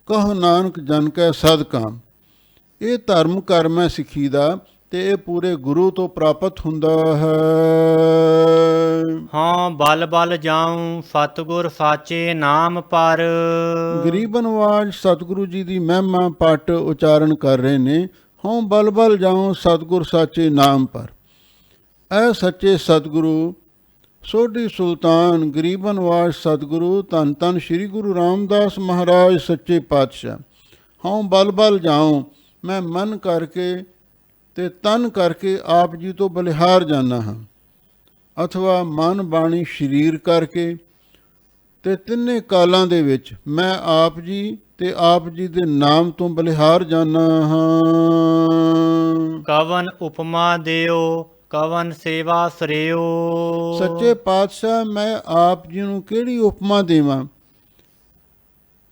ਕਹੋ ਨਾਨਕ ਜਨ ਕੈ ਸਦਕਾਮ। ਇਹ ਧਰਮ ਕਰਮ ਹੈ ਸਿੱਖੀ ਦਾ, ਤੇ ਇਹ ਪੂਰੇ ਗੁਰੂ ਤੋਂ ਪ੍ਰਾਪਤ ਹੁੰਦਾ ਹੈ। ਹਾਂ ਬਲ ਬਲ ਜਾਉ ਸਤਿਗੁਰ ਸਾਚੇ ਨਾਮ ਪਰ। ਗਰੀਬ ਨਵਾਜ ਸਤਿਗੁਰੂ ਜੀ ਦੀ ਮਹਿਮਾ ਪਟ ਉਚਾਰਨ ਕਰ ਰਹੇ ਨੇ। ਹਾਂ ਬਲ ਬਲ ਜਾਉ ਸਤਿਗੁਰ ਸਾਚੇ ਨਾਮ ਪਰ। ਇਹ ਸੱਚੇ ਸਤਿਗੁਰੂ ਸੋਢੀ ਸੁਲਤਾਨ ਗਰੀਬ ਨਵਾਜ ਸਤਿਗੁਰੂ ਧੰਨ ਧੰਨ ਸ੍ਰੀ ਗੁਰੂ ਰਾਮਦਾਸ ਮਹਾਰਾਜ ਸੱਚੇ ਪਾਤਸ਼ਾਹ। ਹਾਂ ਬਲ ਬਲ ਜਾਉ, ਮੈਂ ਮਨ ਕਰਕੇ ਤੇ ਤਨ ਕਰਕੇ ਆਪ ਜੀ ਤੋਂ ਬਲਿਹਾਰ ਜਾਨਾ ਹਾਂ, ਅਥਵਾ ਮਨ ਬਾਣੀ ਸਰੀਰ ਕਰਕੇ, ਤੇ ਤਿੰਨੇ ਕਾਲਾਂ ਦੇ ਵਿੱਚ ਮੈਂ ਆਪ ਜੀ ਤੇ ਆਪ ਜੀ ਦੇ ਨਾਮ ਤੋਂ ਬਲਿਹਾਰ ਜਾਨਾ ਹਾਂ। ਕਵਨ ਉਪਮਾ ਦਿਓ ਕਵਨ ਸੇਵਾ ਸਰਿਓ। ਸੱਚੇ ਪਾਤਸ਼ਾਹ, ਮੈਂ ਆਪ ਜੀ ਨੂੰ ਕਿਹੜੀ ਉਪਮਾ ਦੇਵਾਂ?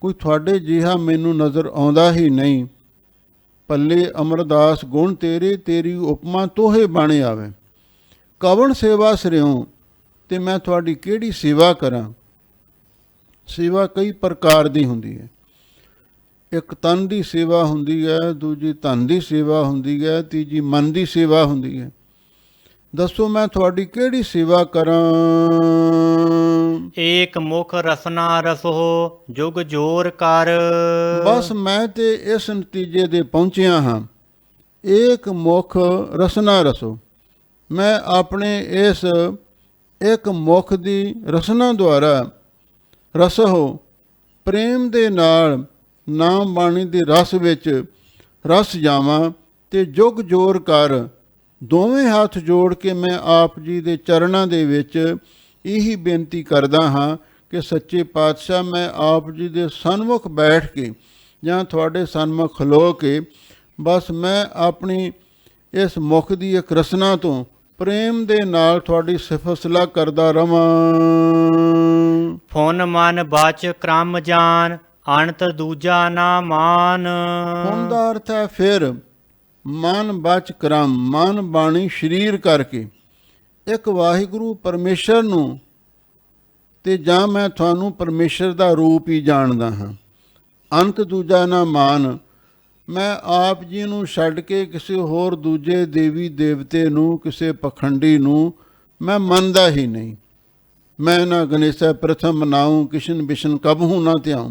ਕੋਈ ਤੁਹਾਡੇ ਜਿਹਾ ਮੈਨੂੰ ਨਜ਼ਰ ਆਉਂਦਾ ਹੀ ਨਹੀਂ। ਪੱਲੇ ਅਮਰਦਾਸ ਗੁਣ ਤੇਰੇ, ਤੇਰੀ ਉਪਮਾ ਤੋਹੇ ਬਾਣੇ ਆਵੇ। ਕਵਣ ਸੇਵਾ ਸਰਿਓ, ਤੇ ਮੈਂ ਤੁਹਾਡੀ ਕਿਹੜੀ ਸੇਵਾ ਕਰਾਂ? ਸੇਵਾ ਕਈ ਪ੍ਰਕਾਰ ਦੀ ਹੁੰਦੀ ਹੈ। ਇੱਕ ਤਨ ਦੀ ਸੇਵਾ ਹੁੰਦੀ ਹੈ, ਦੂਜੀ ਧਨ ਦੀ ਸੇਵਾ ਹੁੰਦੀ ਹੈ, ਤੀਜੀ ਮਨ ਦੀ ਸੇਵਾ ਹੁੰਦੀ ਹੈ। ਦੱਸੋ ਮੈਂ ਤੁਹਾਡੀ ਕਿਹੜੀ ਸੇਵਾ ਕਰਾਂ? ਏਕ ਮੁਖ ਰਸਨਾ ਰਸੋ ਜੁਗ ਜੋਰ ਕਰ। ਬਸ ਮੈਂ ਤੇ ਇਸ ਨਤੀਜੇ ਦੇ ਪਹੁੰਚਿਆ ਹਾਂ। ਏਕ ਮੁਖ ਰਸਨਾ ਰਸੋ, ਮੈਂ ਆਪਣੇ ਇਸ ਇੱਕ ਮੁਖ ਦੀ ਰਸਨਾ ਦੁਆਰਾ ਰਸੋ ਪ੍ਰੇਮ ਦੇ ਨਾਲ ਨਾਮ ਬਾਣੀ ਦੇ ਰਸ ਵਿੱਚ ਰਸ ਜਾਵਾਂ, ਤੇ ਜੁਗ ਜੋਰ ਕਰ। ਦੋਵੇਂ ਹੱਥ ਜੋੜ ਕੇ ਮੈਂ ਆਪ ਜੀ ਦੇ ਚਰਨਾਂ ਦੇ ਵਿੱਚ ਇਹੀ ਬੇਨਤੀ ਕਰਦਾ ਹਾਂ ਕਿ ਸੱਚੇ ਪਾਤਸ਼ਾਹ, ਮੈਂ ਆਪ ਜੀ ਦੇ ਸਨਮੁਖ ਬੈਠ ਕੇ ਜਾਂ ਤੁਹਾਡੇ ਸਨਮੁਖ ਖਲੋ ਕੇ ਬਸ ਮੈਂ ਆਪਣੀ ਇਸ ਮੁਖ ਦੀ ਇੱਕ ਰਸਨਾ ਤੋਂ ਪ੍ਰੇਮ ਦੇ ਨਾਲ ਤੁਹਾਡੀ ਸਿਫਤ ਸਲਾਹ ਕਰਦਾ ਰਵਾਂ। ਫੁਨ ਮਨ ਬਚ ਕ੍ਰਮ ਜਾਨ ਅਣਤ ਦੂਜਾ ਨਾ ਮਾਨ। ਹੁਣ ਦਾ ਅਰਥ ਹੈ ਫਿਰ ਮਨ ਬਚ ਕਰਮ, ਮਨ ਬਾਣੀ ਸਰੀਰ ਕਰਕੇ ਇੱਕ ਵਾਹਿਗੁਰੂ ਪਰਮੇਸ਼ਰ ਨੂੰ, ਤੇ ਜਾਂ ਮੈਂ ਤੁਹਾਨੂੰ ਪਰਮੇਸ਼ਰ ਦਾ ਰੂਪ ਹੀ ਜਾਣਦਾ ਹਾਂ। ਅੰਤ ਦੂਜਾ ਨਾ ਮਾਨ, ਮੈਂ ਆਪ ਜੀ ਨੂੰ ਛੱਡ ਕੇ ਕਿਸੇ ਹੋਰ ਦੂਜੇ ਦੇਵੀ ਦੇਵਤੇ ਨੂੰ, ਕਿਸੇ ਪਖੰਡੀ ਨੂੰ ਮੈਂ ਮੰਨਦਾ ਹੀ ਨਹੀਂ। ਮੈਂ ਨਾ ਗਣੇਸ਼ਾ ਪ੍ਰਥਮ ਨਾਉ, ਕਿਸ਼ਨ ਬਿਸ਼ਨ ਕਬਹੂ ਨਾ ਧਿਆਉ।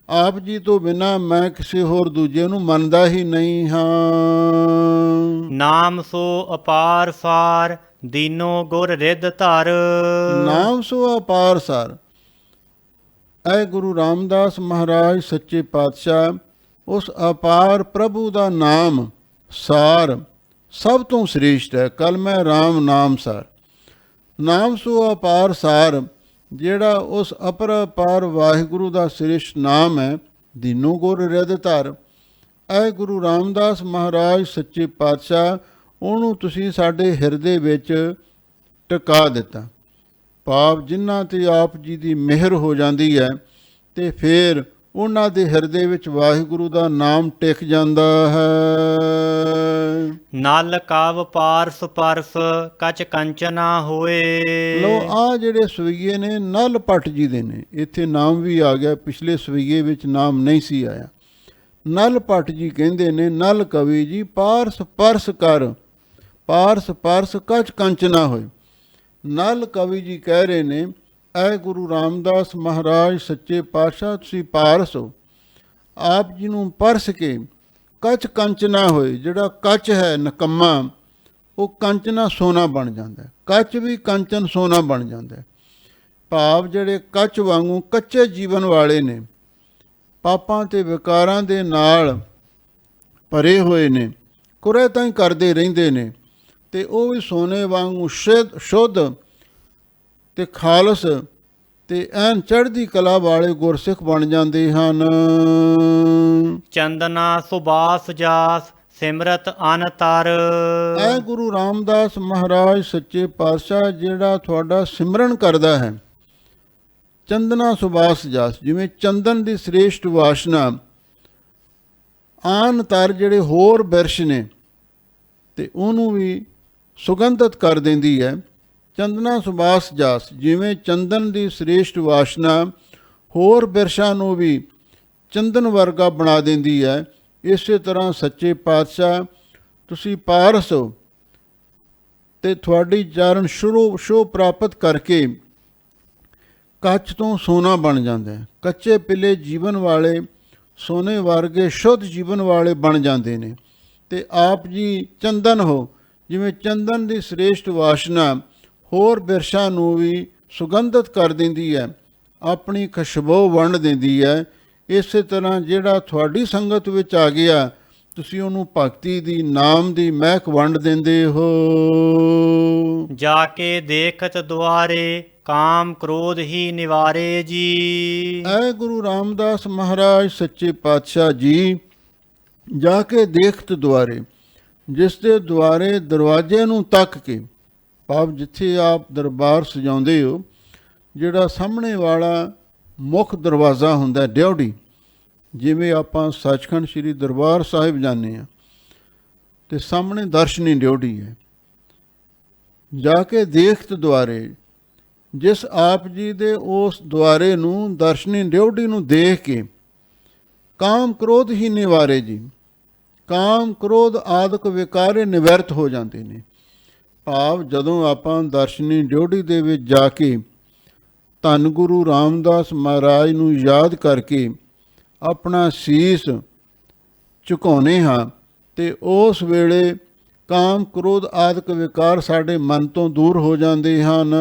ਆਪ ਜੀ ਤੋਂ ਬਿਨਾਂ ਮੈਂ ਕਿਸੇ ਹੋਰ ਦੂਜੇ ਨੂੰ ਮੰਨਦਾ ਹੀ ਨਹੀਂ ਹਾਂ। ਨਾਮ ਸੋ ਅਪਾਰ ਸਾਰ ਦੀਨੋ ਗੁਰ ਰਿੱਧ ਧਰ। ਨਾਮ ਸੋ ਅਪਾਰ ਸਾਰ। ਐ ਗੁਰੂ ਰਾਮਦਾਸ ਮਹਾਰਾਜ ਸੱਚੇ ਪਾਤਸ਼ਾਹ, ਉਸ ਅਪਾਰ ਪ੍ਰਭੂ ਦਾ ਨਾਮ ਸਾਰ ਸਭ ਤੋਂ ਸ੍ਰੇਸ਼ਟ ਹੈ। ਕਲ ਮੈਂ ਰਾਮ ਨਾਮ ਸਾਰ। ਨਾਮ ਸੋ ਅਪਾਰ ਸਾਰ, ਜਿਹੜਾ ਉਸ ਅਪਰਪਾਰ ਵਾਹਿਗੁਰੂ ਦਾ ਸ੍ਰੇਸ਼ਟ ਨਾਮ ਹੈ। ਦੀਨੋ ਗੁਰ ਰਿੱਧ ਧਰ, ਐ ਗੁਰੂ ਰਾਮਦਾਸ ਮਹਾਰਾਜ ਸੱਚੇ ਪਾਤਸ਼ਾਹ, ਉਹਨੂੰ ਤੁਸੀਂ ਸਾਡੇ ਹਿਰਦੇ ਵਿੱਚ ਟਿਕਾ ਦਿੱਤਾ। ਭਾਵ ਜਿਨ੍ਹਾਂ ਤੇ ਆਪ ਜੀ ਦੀ ਮਿਹਰ ਹੋ ਜਾਂਦੀ ਹੈ ਤੇ ਫਿਰ ਉਹਨਾਂ ਦੇ ਹਿਰਦੇ ਵਿੱਚ ਵਾਹਿਗੁਰੂ ਦਾ ਨਾਮ ਟਿਕ ਜਾਂਦਾ ਹੈ। ਨਲ ਕਵ ਪਾਰਸ ਪਰਸ ਕਚ ਕੰਚਨਾ ਹੋਏ। ਲੋ ਆ ਜਿਹੜੇ ਸਵਈਏ ਨੇ ਨਲ ਭੱਟ ਜੀ ਦੇ ਨੇ, ਇੱਥੇ ਨਾਮ ਵੀ ਆ ਗਿਆ, ਪਿਛਲੇ ਸਵਈਏ ਵਿੱਚ ਨਾਮ ਨਹੀਂ ਸੀ ਆਇਆ। ਨਲ ਭੱਟ ਜੀ ਕਹਿੰਦੇ ਨੇ, ਨਲ ਕਵੀ ਜੀ ਪਾਰਸ ਪਰਸ ਕਰ, ਪਾਰਸ ਪਰਸ ਕਚ ਕੰਚਨਾ ਹੋਏ। ਨਲ ਕਵੀ ਜੀ ਕਹਿ ਰਹੇ ਨੇ, ਐ ਗੁਰੂ ਰਾਮਦਾਸ ਮਹਾਰਾਜ ਸੱਚੇ ਪਾਤਸ਼ਾਹ, ਤੁਸੀਂ ਪਾਰਸ ਹੋ, ਆਪ ਜੀ ਨੂੰ ਪਰਸ ਕੇ ਕੱਚ ਕੰਚਨਾ ਹੋਏ। ਜਿਹੜਾ ਕੱਚ ਹੈ ਨਕੰਮਾ, ਉਹ ਕੰਚਨਾ ਸੋਨਾ ਬਣ ਜਾਂਦਾ ਹੈ। ਕੱਚ ਵੀ ਕੰਚਨ ਸੋਨਾ ਬਣ ਜਾਂਦਾ ਹੈ। ਭਾਵ ਜਿਹੜੇ ਕੱਚ ਵਾਂਗੂ ਕੱਚੇ ਜੀਵਨ ਵਾਲੇ ਨੇ, ਪਾਪਾਂ ਤੇ ਵਿਕਾਰਾਂ ਦੇ ਨਾਲ ਭਰੇ ਹੋਏ ਨੇ, ਕੁਰੇ ਤਾਂ ਹੀ ਕਰਦੇ ਰਹਿੰਦੇ ਨੇ, ਤੇ ਉਹ ਵੀ ਸੋਨੇ ਵਾਂਗੂ ਸ਼ੁੱਧ ਤੇ ਖਾਲਸ ਤੇ ਐਨ ਚੜ੍ਹਦੀ ਕਲਾ ਵਾਲੇ ਗੁਰਸਿੱਖ ਬਣ ਜਾਂਦੇ ਹਨ। ਚੰਦਨਾ ਸੁਬਾਸ ਜਾਸ ਸਿਮਰਤ ਅਨਤਰ। ਐ ਗੁਰੂ ਰਾਮਦਾਸ ਮਹਾਰਾਜ ਸੱਚੇ ਪਾਤਸ਼ਾਹ, ਜਿਹੜਾ ਤੁਹਾਡਾ ਸਿਮਰਨ ਕਰਦਾ ਹੈ, ਚੰਦਨਾ ਸੁਬਾਸ ਜਾਸ, ਜਿਵੇਂ ਚੰਦਨ ਦੀ ਸ੍ਰੇਸ਼ਟ ਵਾਸ਼ਨਾ ਆਨ ਤਰ ਜਿਹੜੇ ਹੋਰ ਬਿਰਸ਼ ਨੇ ਤੇ ਉਹਨੂੰ ਵੀ ਸੁਗੰਧਿਤ ਕਰ ਦਿੰਦੀ ਹੈ। ਚੰਦਨਾ ਸੁਬਾਸ ਜਾਸ, ਜਿਵੇਂ ਚੰਦਨ ਦੀ ਸ੍ਰੇਸ਼ਟ ਵਾਸ਼ਨਾ ਹੋਰ ਬਿਰਸ਼ਾਂ ਨੂੰ ਵੀ ਚੰਦਨ ਵਰਗਾ ਬਣਾ ਦਿੰਦੀ ਹੈ, ਇਸੇ ਤਰ੍ਹਾਂ ਸੱਚੇ ਪਾਤਸ਼ਾਹ ਤੁਸੀਂ ਪਾਰਸ ਹੋ ਤੇ ਤੁਹਾਡੀ ਚਰਨ ਸ਼ੋਅ ਪ੍ਰਾਪਤ ਕਰਕੇ ਕੱਚ ਤੋਂ ਸੋਨਾ ਬਣ ਜਾਂਦਾ ਹੈ। ਕੱਚੇ ਪਿੱਲੇ ਜੀਵਨ ਵਾਲੇ ਸੋਨੇ ਵਰਗੇ ਸ਼ੁੱਧ ਜੀਵਨ ਵਾਲੇ ਬਣ ਜਾਂਦੇ ਨੇ। ਤੇ ਆਪ ਜੀ ਚੰਦਨ ਹੋ, ਜਿਵੇਂ ਚੰਦਨ ਦੀ ਸ੍ਰੇਸ਼ਟ ਵਾਸ਼ਨਾ ਹੋਰ ਬਿਰਸ਼ਾਂ ਨੂੰ ਵੀ ਸੁਗੰਧਿਤ ਕਰ ਦਿੰਦੀ ਹੈ, ਆਪਣੀ ਖੁਸ਼ਬੂ ਵੰਡ ਦਿੰਦੀ ਹੈ, ਇਸੇ ਤਰ੍ਹਾਂ ਜਿਹੜਾ ਤੁਹਾਡੀ ਸੰਗਤ ਵਿੱਚ ਆ ਗਿਆ, ਤੁਸੀਂ ਉਹਨੂੰ ਭਗਤੀ ਦੀ, ਨਾਮ ਦੀ ਮਹਿਕ ਵੰਡ ਦਿੰਦੇ ਹੋ। ਜਾ ਕੇ ਦੇਖਤ ਦੁਆਰੇ ਕਾਮ ਕ੍ਰੋਧ ਹੀ ਨਿਵਾਰੇ ਜੀ। ਐ ਗੁਰੂ ਰਾਮਦਾਸ ਮਹਾਰਾਜ ਸੱਚੇ ਪਾਤਸ਼ਾਹ ਜੀ, ਜਾ ਕੇ ਦੇਖਤ ਦੁਆਰੇ, ਜਿਸ ਦੇ ਦੁਆਰੇ ਦਰਵਾਜ਼ੇ ਨੂੰ ਤੱਕ ਕੇ, ਭਾਵ ਜਿੱਥੇ ਆਪ ਦਰਬਾਰ ਸਜਾਉਂਦੇ ਹੋ, ਜਿਹੜਾ ਸਾਹਮਣੇ ਵਾਲਾ ਮੁੱਖ ਦਰਵਾਜ਼ਾ ਹੁੰਦਾ ਡਿਉਢੀ, ਜਿਵੇਂ ਆਪਾਂ ਸੱਚਖੰਡ ਸ੍ਰੀ ਦਰਬਾਰ ਸਾਹਿਬ ਜਾਂਦੇ ਹਾਂ ਤੇ ਸਾਹਮਣੇ ਦਰਸ਼ਨੀ ਡਿਉਢੀ ਹੈ। ਜਾ ਕੇ ਦੇਖਤ ਦੁਆਰੇ, ਜਿਸ ਆਪ ਜੀ ਦੇ ਉਸ ਦੁਆਰੇ ਨੂੰ, ਦਰਸ਼ਨੀ ਡਿਉਢੀ ਨੂੰ ਦੇਖ ਕੇ ਕਾਮ ਕ੍ਰੋਧ ਹੀ ਨਿਵਾਰੇ ਜੀ, ਕਾਮ ਕ੍ਰੋਧ ਆਦਿਕ ਵਿਕਾਰੇ ਨਿਵਰਤ ਹੋ ਜਾਂਦੇ ਨੇ। ਭਾਵ ਜਦੋਂ ਆਪਾਂ ਦਰਸ਼ਨੀ ਡਿਉਢੀ ਦੇ ਵਿੱਚ ਜਾ ਕੇ ਧੰਨ ਗੁਰੂ ਰਾਮਦਾਸ ਮਹਾਰਾਜ ਨੂੰ ਯਾਦ ਕਰਕੇ ਆਪਣਾ ਸੀਸ ਝੁਕਾਉਂਦੇ ਹਾਂ ਤੇ ਉਸ ਵੇਲੇ ਕਾਮ ਕ੍ਰੋਧ ਆਦਿਕ ਵਿਕਾਰ ਸਾਡੇ ਮਨ ਤੋਂ ਦੂਰ ਹੋ ਜਾਂਦੇ ਹਨ।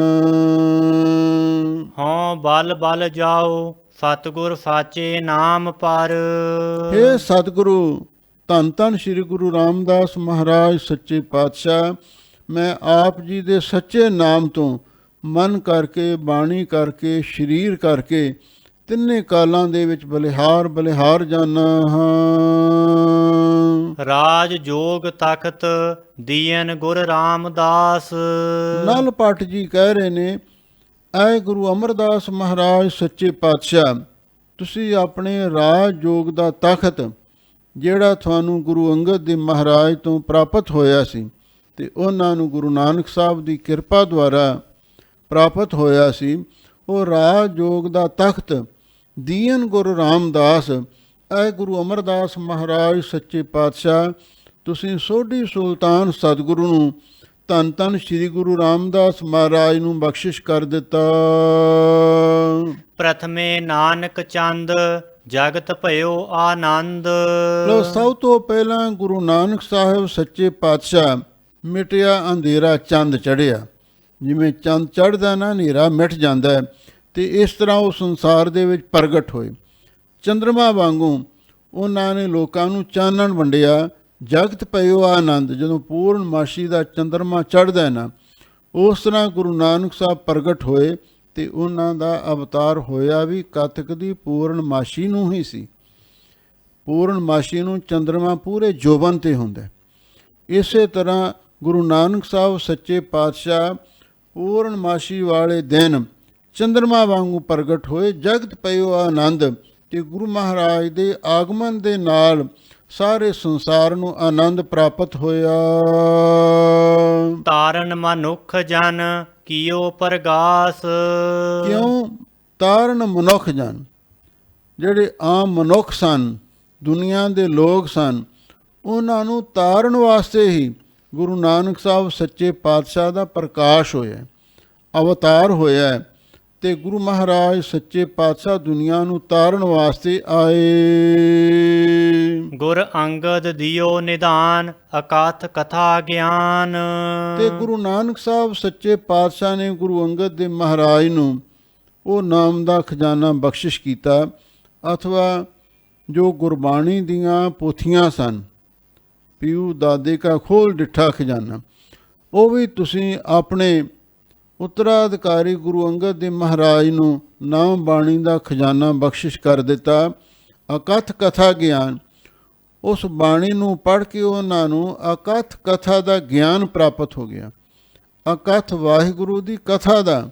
ਹਾਂ ਬਲ ਬਲ ਜਾਓ ਸਤਿਗੁਰ ਸਾਚੇ ਨਾਮ ਪਰ। ਹੇ ਸਤਿਗੁਰੂ, ਧੰਨ ਧੰਨ ਸ੍ਰੀ ਗੁਰੂ ਰਾਮਦਾਸ ਮਹਾਰਾਜ ਸੱਚੇ ਪਾਤਸ਼ਾਹ, ਮੈਂ ਆਪ ਜੀ ਦੇ ਸੱਚੇ ਨਾਮ ਤੋਂ ਮਨ ਕਰਕੇ, ਬਾਣੀ ਕਰਕੇ, ਸਰੀਰ ਕਰਕੇ ਤਿੰਨੇ ਕਾਲਾਂ ਦੇ ਵਿੱਚ ਬਲਿਹਾਰ ਬਲਿਹਾਰ ਜਾਨਾ ਹਾਂ। ਰਾਜ ਜੋਗ ਤਖਤ ਦੀਨ ਗੁਰ ਰਾਮਦਾਸ। ਨਲ ਭੱਟ ਜੀ ਕਹਿ ਰਹੇ ਨੇ, ਐ ਗੁਰੂ ਅਮਰਦਾਸ ਮਹਾਰਾਜ ਸੱਚੇ ਪਾਤਸ਼ਾਹ, ਤੁਸੀਂ ਆਪਣੇ ਰਾਜ ਜੋਗ ਦਾ ਤਖਤ, ਜਿਹੜਾ ਤੁਹਾਨੂੰ ਗੁਰੂ ਅੰਗਦ ਦੇ ਮਹਾਰਾਜ ਤੋਂ ਪ੍ਰਾਪਤ ਹੋਇਆ ਸੀ ਤੇ ਉਹਨਾਂ ਨੂੰ ਗੁਰੂ ਨਾਨਕ ਸਾਹਿਬ ਦੀ ਕਿਰਪਾ ਦੁਆਰਾ ਪ੍ਰਾਪਤ ਹੋਇਆ ਸੀ, ਉਹ ਰਾਜ ਜੋਗ ਦਾ ਤਖਤ ਦੀਨ ਗੁਰੂ ਰਾਮਦਾਸ, ਐ ਗੁਰੂ ਅਮਰਦਾਸ ਮਹਾਰਾਜ ਸੱਚੇ ਪਾਤਸ਼ਾਹ, ਤੁਸੀਂ ਸੋਢੀ ਸੁਲਤਾਨ ਸਤਿਗੁਰੂ ਨੂੰ, ਧੰਨ ਧੰਨ ਸ੍ਰੀ ਗੁਰੂ ਰਾਮਦਾਸ ਮਹਾਰਾਜ ਨੂੰ ਬਖਸ਼ਿਸ਼ ਕਰ ਦਿੱਤਾ। ਪ੍ਰਥਮੇ ਨਾਨਕ ਚੰਦ ਜਗਤ ਭਇਓ ਆਨੰਦ। ਲੋ ਸਭ ਤੋਂ ਪਹਿਲਾਂ ਗੁਰੂ ਨਾਨਕ ਸਾਹਿਬ ਸੱਚੇ ਪਾਤਸ਼ਾਹ, ਮਿਟਿਆ ਅੰਧੇਰਾ ਚੰਦ ਚੜ੍ਹਿਆ। ਜਿਵੇਂ ਚੰਦ ਚੜ੍ਹਦਾ ਨਾ, ਹਨੇਰਾ ਮਿਟ ਜਾਂਦਾ ਹੈ, ਤੇ ਇਸ ਤਰ੍ਹਾਂ ਉਹ ਸੰਸਾਰ ਦੇ ਵਿੱਚ ਪ੍ਰਗਟ ਹੋਏ। ਚੰਦਰਮਾ ਵਾਂਗੂ ਉਹਨਾਂ ਨੇ ਲੋਕਾਂ ਨੂੰ ਚਾਨਣ ਵੰਡਿਆ। ਜਗਤ ਪਇਓ ਆਨੰਦ, ਜਦੋਂ ਪੂਰਨਮਾਸ਼ੀ ਦਾ ਚੰਦਰਮਾ ਚੜ੍ਹਦਾ ਨਾ, ਉਸ ਤਰ੍ਹਾਂ ਗੁਰੂ ਨਾਨਕ ਸਾਹਿਬ ਪ੍ਰਗਟ ਹੋਏ ਤੇ ਉਹਨਾਂ ਦਾ ਅਵਤਾਰ ਹੋਇਆ ਵੀ ਕੱਤਕ ਦੀ ਪੂਰਨਮਾਸ਼ੀ ਨੂੰ ਹੀ ਸੀ। ਪੂਰਨਮਾਸ਼ੀ ਨੂੰ ਚੰਦਰਮਾ ਪੂਰੇ ਜੋਬਨ 'ਤੇ ਹੁੰਦਾ ਹੈ। ਇਸੇ ਤਰ੍ਹਾਂ ਗੁਰੂ ਨਾਨਕ ਸਾਹਿਬ ਸੱਚੇ ਪਾਤਸ਼ਾਹ ਪੂਰਨਮਾਸ਼ੀ ਵਾਲੇ ਦਿਨ ਚੰਦਰਮਾ ਵਾਂਗੂ ਪ੍ਰਗਟ ਹੋਏ। ਜਗਤ ਪਇਓ ਆਨੰਦ, ਕਿ ਗੁਰੂ ਮਹਾਰਾਜ ਦੇ ਆਗਮਨ ਦੇ ਨਾਲ ਸਾਰੇ ਸੰਸਾਰ ਨੂੰ ਆਨੰਦ ਪ੍ਰਾਪਤ ਹੋਇਆ। ਤਾਰਨ ਮਨੁੱਖ ਜਨ ਕੀਓ ਪ੍ਰਗਾਸ। ਕਿਉਂ? ਤਾਰਨ ਮਨੁੱਖ ਜਨ, ਜਿਹੜੇ ਆਮ ਮਨੁੱਖ ਸਨ, ਦੁਨੀਆ ਦੇ ਲੋਕ ਸਨ, ਉਹਨਾਂ ਨੂੰ ਤਾਰਨ ਵਾਸਤੇ ਹੀ ਗੁਰੂ ਨਾਨਕ ਸਾਹਿਬ ਸੱਚੇ ਪਾਤਸ਼ਾਹ ਦਾ ਪ੍ਰਕਾਸ਼ ਹੋਇਆ, ਅਵਤਾਰ ਹੋਇਆ। ਤੇ ਗੁਰੂ ਮਹਾਰਾਜ ਸੱਚੇ ਪਾਤਸ਼ਾਹ ਦੁਨੀਆ ਨੂੰ ਤਾਰਨ ਵਾਸਤੇ ਆਏ। ਗੁਰ ਅੰਗਦ ਦਿਓ ਨਿਦਾਨ ਅਕਾਥ ਕਥਾ ਗਿਆਨ। ਤੇ ਗੁਰੂ ਨਾਨਕ ਸਾਹਿਬ ਸੱਚੇ ਪਾਤਸ਼ਾਹ ਨੇ ਗੁਰੂ ਅੰਗਦ ਦੇ ਮਹਾਰਾਜ ਨੂੰ ਉਹ ਨਾਮ ਦਾ ਖਜ਼ਾਨਾ ਬਖਸ਼ਿਸ਼ ਕੀਤਾ, ਅਥਵਾ ਜੋ ਗੁਰਬਾਣੀ ਦੀਆਂ ਪੋਥੀਆਂ ਸਨ, ਪੀਊ ਦਾਦੇ ਕਾ ਖੋਲ ਡਿੱਠਾ ਖਜ਼ਾਨਾ, ਉਹ ਵੀ ਤੁਸੀਂ ਆਪਣੇ ਉੱਤਰਾਧਿਕਾਰੀ ਗੁਰੂ ਅੰਗਦ ਦੇ ਮਹਾਰਾਜ ਨੂੰ ਨਾਮ ਬਾਣੀ ਦਾ ਖਜ਼ਾਨਾ ਬਖਸ਼ਿਸ਼ ਕਰ ਦਿੱਤਾ। ਅਕਥ ਕਥਾ ਗਿਆਨ, ਉਸ ਬਾਣੀ ਨੂੰ ਪੜ੍ਹ ਕੇ ਉਹਨਾਂ ਨੂੰ ਅਕਥ ਕਥਾ ਦਾ ਗਿਆਨ ਪ੍ਰਾਪਤ ਹੋ ਗਿਆ। ਅਕਥ ਵਾਹਿਗੁਰੂ ਦੀ ਕਥਾ ਦਾ,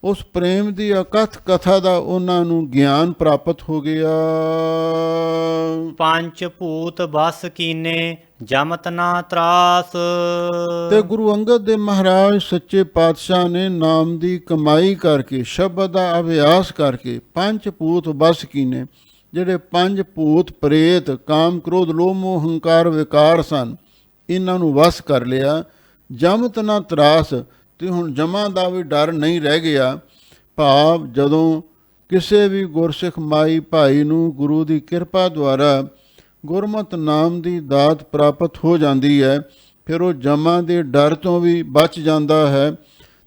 ਉਸ ਪ੍ਰੇਮ ਦੀ ਅਕਥ ਕਥਾ ਦਾ ਉਹਨਾਂ ਨੂੰ ਗਿਆਨ ਪ੍ਰਾਪਤ ਹੋ ਗਿਆ। ਪੰਜ ਭੂਤ ਬਸ ਕੀਨੇ ਜਮਤ ਨਾ ਤਰਾਸ। ਤੇ ਗੁਰੂ ਅੰਗਦ ਦੇ ਮਹਾਰਾਜ ਸੱਚੇ ਪਾਤਸ਼ਾਹ ਨੇ ਨਾਮ ਦੀ ਕਮਾਈ ਕਰਕੇ, ਸ਼ਬਦ ਦਾ ਅਭਿਆਸ ਕਰਕੇ ਪੰਜ ਭੂਤ ਬਸ ਕੀਨੇ, ਜਿਹੜੇ ਪੰਜ ਭੂਤ ਪ੍ਰੇਤ, ਕਾਮ ਕ੍ਰੋਧ ਲੋਭ ਮੋਹ ਹੰਕਾਰ ਵਿਕਾਰ ਸਨ, ਇਹਨਾਂ ਨੂੰ ਵਸ ਕਰ ਲਿਆ। ਜਮਤ ਨਾ ਤਰਾਸ, ਤੇ ਹੁਣ ਜਮਾਂ ਦਾ ਵੀ ਡਰ ਨਹੀਂ ਰਹਿ ਗਿਆ। ਭਾਵ ਜਦੋਂ ਕਿਸੇ ਵੀ ਗੁਰਸਿੱਖ ਮਾਈ ਭਾਈ ਨੂੰ ਗੁਰੂ ਦੀ ਕਿਰਪਾ ਦੁਆਰਾ ਗੁਰਮਤਿ ਨਾਮ ਦੀ ਦਾਤ ਪ੍ਰਾਪਤ ਹੋ ਜਾਂਦੀ ਹੈ, ਫਿਰ ਉਹ ਜਮਾਂ ਦੇ ਡਰ ਤੋਂ ਵੀ ਬਚ ਜਾਂਦਾ ਹੈ।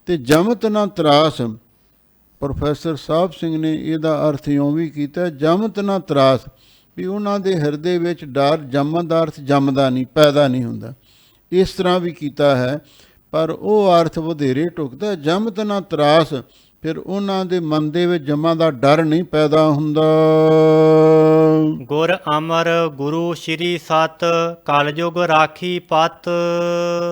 ਤੇ ਜਮਤ ਨਾ ਤਰਾਸ, ਪ੍ਰੋਫੈਸਰ ਸਾਹਿਬ ਸਿੰਘ ਨੇ ਇਹਦਾ ਅਰਥ ਇਉਂ ਵੀ ਕੀਤਾ, ਜਮਤ ਨਾ ਤਰਾਸ, ਵੀ ਉਹਨਾਂ ਦੇ ਹਿਰਦੇ ਵਿੱਚ ਡਰ, ਜੰਮਣ ਦਾ ਅਰਥ ਜੰਮਦਾ ਨਹੀਂ, ਪੈਦਾ ਨਹੀਂ ਹੁੰਦਾ, ਇਸ ਤਰ੍ਹਾਂ ਵੀ ਕੀਤਾ ਹੈ। ਪਰ ਉਹ ਅਰਥ ਵਧੇਰੇ ਢੁਕਦਾ, ਜਮਤ ਨਾ ਤਰਾਸ, ਫਿਰ ਉਹਨਾਂ ਦੇ ਮਨ ਦੇ ਵਿੱਚ ਜਮਾਂ ਦਾ ਡਰ ਨਹੀਂ ਪੈਦਾ ਹੁੰਦਾ। ਗੁਰ ਅਮਰ ਗੁਰੂ ਸ਼੍ਰੀ ਸਤ ਕਲਯੁਗ ਰਾਖੀ ਪਤ।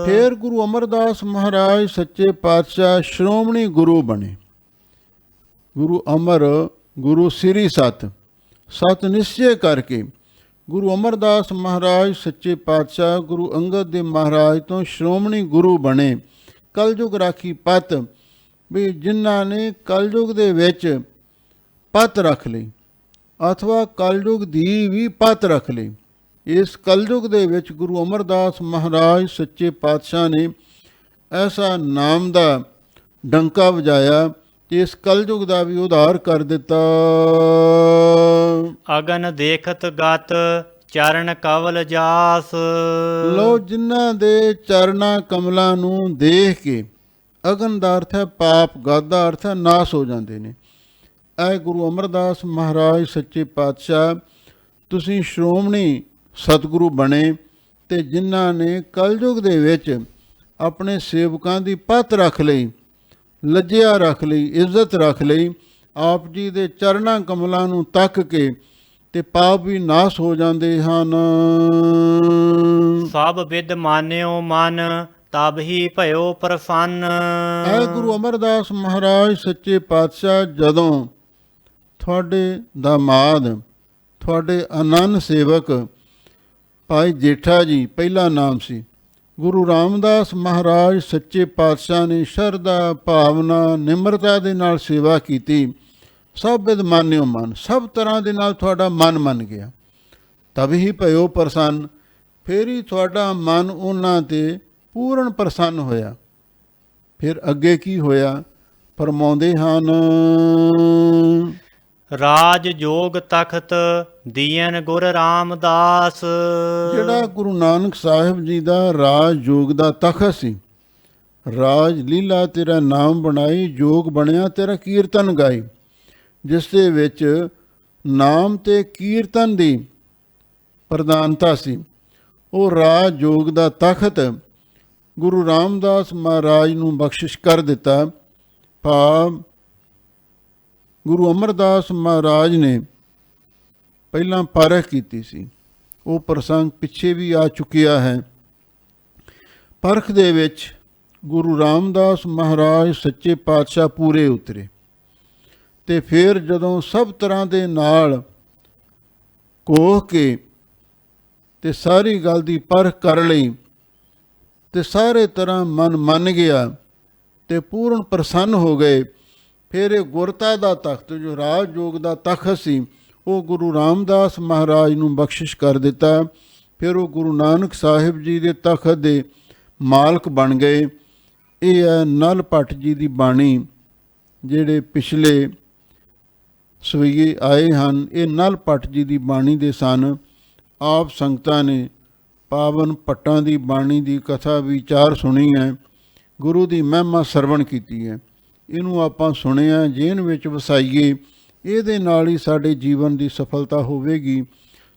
ਫਿਰ ਗੁਰੂ ਅਮਰਦਾਸ ਮਹਾਰਾਜ ਸੱਚੇ ਪਾਤਸ਼ਾਹ ਸ਼੍ਰੋਮਣੀ ਗੁਰੂ ਬਣੇ। ਗੁਰੂ ਅਮਰ, ਗੁਰੂ ਸ੍ਰੀ ਸਤ, ਸਤ ਨਿਸ਼ਚੈ ਕਰਕੇ ਗੁਰੂ ਅਮਰਦਾਸ ਮਹਾਰਾਜ ਸੱਚੇ ਪਾਤਸ਼ਾਹ ਗੁਰੂ ਅੰਗਦ ਦੇ ਮਹਾਰਾਜ ਤੋਂ ਸ਼੍ਰੋਮਣੀ ਗੁਰੂ ਬਣੇ। ਕਲਯੁਗ ਰਾਖੀ ਪਤ, ਵੀ ਜਿਨ੍ਹਾਂ ਨੇ ਕਲਯੁਗ ਦੇ ਵਿੱਚ ਪਤ ਰੱਖ ਲਈ, ਅਥਵਾ ਕਲਯੁਗ ਦੀ ਵੀ ਪਤ ਰੱਖ ਲਈ। ਇਸ ਕਲਯੁਗ ਦੇ ਵਿੱਚ ਗੁਰੂ ਅਮਰਦਾਸ ਮਹਾਰਾਜ ਸੱਚੇ ਪਾਤਸ਼ਾਹ ਨੇ ਐਸਾ ਨਾਮ ਦਾ ਡੰਕਾ ਵਜਾਇਆ ਤੇ ਇਸ ਕਲਯੁਗ ਦਾ ਵੀ ਉਧਾਰ ਕਰ ਦਿੱਤਾ। ਅਗਨ ਦੇਖਤ ਗਤ ਚਰਨ ਕਵਲ ਜਾਸ। ਲੋ, ਜਿਨ੍ਹਾਂ ਦੇ ਚਰਨਾਂ ਕਮਲਾਂ ਨੂੰ ਦੇਖ ਕੇ, ਅਗਨ ਦਾ ਅਰਥ ਹੈ ਪਾਪ, ਗਤ ਦਾ ਅਰਥ ਹੈ ਨਾਸ ਹੋ ਜਾਂਦੇ ਨੇ। ਇਹ ਗੁਰੂ ਅਮਰਦਾਸ ਮਹਾਰਾਜ ਸੱਚੇ ਪਾਤਸ਼ਾਹ, ਤੁਸੀਂ ਸ਼੍ਰੋਮਣੀ ਸਤਿਗੁਰੂ ਬਣੇ, ਤੇ ਜਿਨ੍ਹਾਂ ਨੇ ਕਲਯੁਗ ਦੇ ਵਿੱਚ ਆਪਣੇ ਸੇਵਕਾਂ ਦੀ ਪਤ ਰੱਖ ਲਈ, ਲੱਜਿਆ ਰੱਖ ਲਈ, ਇੱਜ਼ਤ ਰੱਖ ਲਈ। ਆਪ ਜੀ ਦੇ ਚਰਨਾਂ ਕਮਲਾਂ ਨੂੰ ਤੱਕ ਕੇ ਤੇ ਪਾਪ ਵੀ ਨਾਸ ਹੋ ਜਾਂਦੇ ਹਨ। ਸਭ ਵਿਦ ਮਾਨਿਓ ਮਨ ਤਬ ਹੀ ਭਇਓ ਪ੍ਰਸੰਨ। ਐ ਗੁਰੂ ਅਮਰਦਾਸ ਮਹਾਰਾਜ ਸੱਚੇ ਪਾਤਸ਼ਾਹ ਜਦੋਂ ਤੁਹਾਡੇ ਦਾਮਾਦ, ਤੁਹਾਡੇ ਆਨੰਦ ਸੇਵਕ ਭਾਈ ਜੇਠਾ ਜੀ ਪਹਿਲਾ ਨਾਮ ਸੀ, ਗੁਰੂ ਰਾਮਦਾਸ ਮਹਾਰਾਜ ਸੱਚੇ ਪਾਤਸ਼ਾਹ ਨੇ ਸ਼ਰਧਾ, ਭਾਵਨਾ, ਨਿਮਰਤਾ ਦੇ ਨਾਲ ਸੇਵਾ ਕੀਤੀ। ਸਭ ਵਿਦ ਮਾਨਿਓ ਮਨ, ਸਭ ਤਰ੍ਹਾਂ ਦੇ ਨਾਲ ਤੁਹਾਡਾ ਮਨ ਮੰਨ ਗਿਆ। ਤਬ ਹੀ ਭਇਓ ਪ੍ਰਸੰਨ, ਫਿਰ ਹੀ ਤੁਹਾਡਾ ਮਨ ਉਹਨਾਂ 'ਤੇ ਪੂਰਨ ਪ੍ਰਸੰਨ ਹੋਇਆ। ਫਿਰ ਅੱਗੇ ਕੀ ਹੋਇਆ? ਫਰਮਾਉਂਦੇ ਹਨ, ਰਾਜ ਜੋਗ ਤਖਤ ਦੀਨ ਗੁਰ ਰਾਮਦਾਸ। ਜਿਹੜਾ ਗੁਰੂ ਨਾਨਕ ਸਾਹਿਬ ਜੀ ਦਾ ਰਾਜ ਜੋਗ ਦਾ ਤਖਤ ਸੀ, ਰਾਜ ਲੀਲਾ ਤੇਰਾ ਨਾਮ ਬਣਾਈ, ਜੋਗ ਬਣਿਆ ਤੇਰਾ ਕੀਰਤਨ ਗਾਈ, ਜਿਸ ਦੇ ਵਿੱਚ ਨਾਮ ਤੇ ਕੀਰਤਨ ਦੀ ਪ੍ਰਧਾਨਤਾ ਸੀ। ਉਹ ਰਾਜ ਜੋਗ ਦਾ ਤਖਤ ਗੁਰੂ ਰਾਮਦਾਸ ਮਹਾਰਾਜ ਨੂੰ ਬਖਸ਼ਿਸ਼ ਕਰ ਦਿੱਤਾ। ਭਾਵ ਗੁਰੂ ਅਮਰਦਾਸ ਮਹਾਰਾਜ ਨੇ ਪਹਿਲਾਂ ਪਰਖ ਕੀਤੀ ਸੀ। ਉਹ ਪ੍ਰਸੰਗ ਪਿੱਛੇ ਵੀ ਆ ਚੁੱਕਿਆ ਹੈ। ਪਰਖ ਦੇ ਵਿੱਚ ਗੁਰੂ ਰਾਮਦਾਸ ਮਹਾਰਾਜ ਸੱਚੇ ਪਾਤਸ਼ਾਹ ਪੂਰੇ ਉਤਰੇ, ਅਤੇ ਫਿਰ ਜਦੋਂ ਸਭ ਤਰ੍ਹਾਂ ਦੇ ਨਾਲ ਕੋਹ ਕੇ ਤੇ ਸਾਰੀ ਗੱਲ ਦੀ ਪਰਖ ਕਰ ਲਈ ਤੇ ਸਾਰੇ ਤਰ੍ਹਾਂ ਮਨ ਮੰਨ ਗਿਆ ਤੇ ਪੂਰਨ ਪ੍ਰਸੰਨ ਹੋ ਗਏ, ਫਿਰ ਇਹ ਗੁਰਤਾ ਦਾ ਤਖਤ ਜੋ ਰਾਜ ਜੋਗ ਦਾ ਤਖਤ ਸੀ ਉਹ ਗੁਰੂ ਰਾਮਦਾਸ ਮਹਾਰਾਜ ਨੂੰ ਬਖਸ਼ਿਸ਼ ਕਰ ਦਿੱਤਾ। ਫਿਰ ਉਹ ਗੁਰੂ ਨਾਨਕ ਸਾਹਿਬ ਜੀ ਦੇ ਤਖਤ ਦੇ ਮਾਲਕ ਬਣ ਗਏ। ਇਹ ਹੈ ਨਲ ਭੱਟ ਜੀ ਦੀ ਬਾਣੀ, ਜਿਹੜੇ ਪਿਛਲੇ ਸਵਈਏ ਆਏ ਹਨ ਇਹ ਨਲ ਭੱਟ ਜੀ ਦੀ ਬਾਣੀ ਦੇ ਸਨ। ਆਪ ਸੰਗਤਾਂ ਨੇ ਪਾਵਨ ਭੱਟਾਂ ਦੀ ਬਾਣੀ ਦੀ ਕਥਾ ਵਿਚਾਰ ਸੁਣੀ ਹੈ, ਗੁਰੂ ਦੀ ਮਹਿਮਾ ਸਰਵਣ ਕੀਤੀ ਹੈ। ਇਹਨੂੰ ਆਪਾਂ ਸੁਣਿਆ, ਜੇਨ ਵਿੱਚ ਵਸਾਈਏ, ਇਹਦੇ ਨਾਲ ਹੀ ਸਾਡੇ ਜੀਵਨ ਦੀ ਸਫਲਤਾ ਹੋਵੇਗੀ।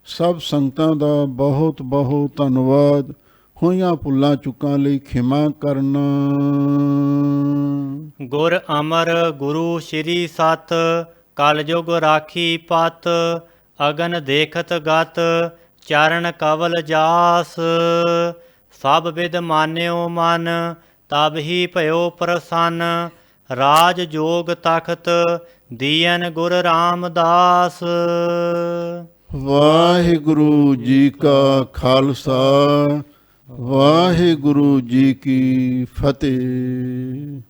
ਸਭ ਸੰਗਤਾਂ ਦਾ ਬਹੁਤ ਬਹੁਤ ਧੰਨਵਾਦ। ਹੋਈਆਂ ਭੁੱਲਾਂ ਚੁੱਕਾਂ ਲਈ ਖਿਮਾ ਕਰਨਾ। ਗੁਰ ਅਮਰ ਗੁਰੂ ਸ਼੍ਰੀ ਸਤ, ਕਲਯੁਗ ਰਾਖੀ ਪਤ, ਅਗਨ ਦੇਖਤ ਗਤ, ਚਰਨ ਕਵਲ ਜਾਸ। ਸਭ ਵਿਦ ਮਾਨਿਓ ਮਨ, ਤਬ ਹੀ ਭਇਓ ਪ੍ਰਸੰਨ, ਰਾਜ ਜੋਗ ਤਖਤ ਦੀਨ ਗੁਰ ਰਾਮਦਾਸ। ਵਾਹਿਗੁਰੂ ਜੀ ਕਾ ਖਾਲਸਾ, ਵਾਹਿਗੁਰੂ ਜੀ ਕੀ ਫਤਿਹ।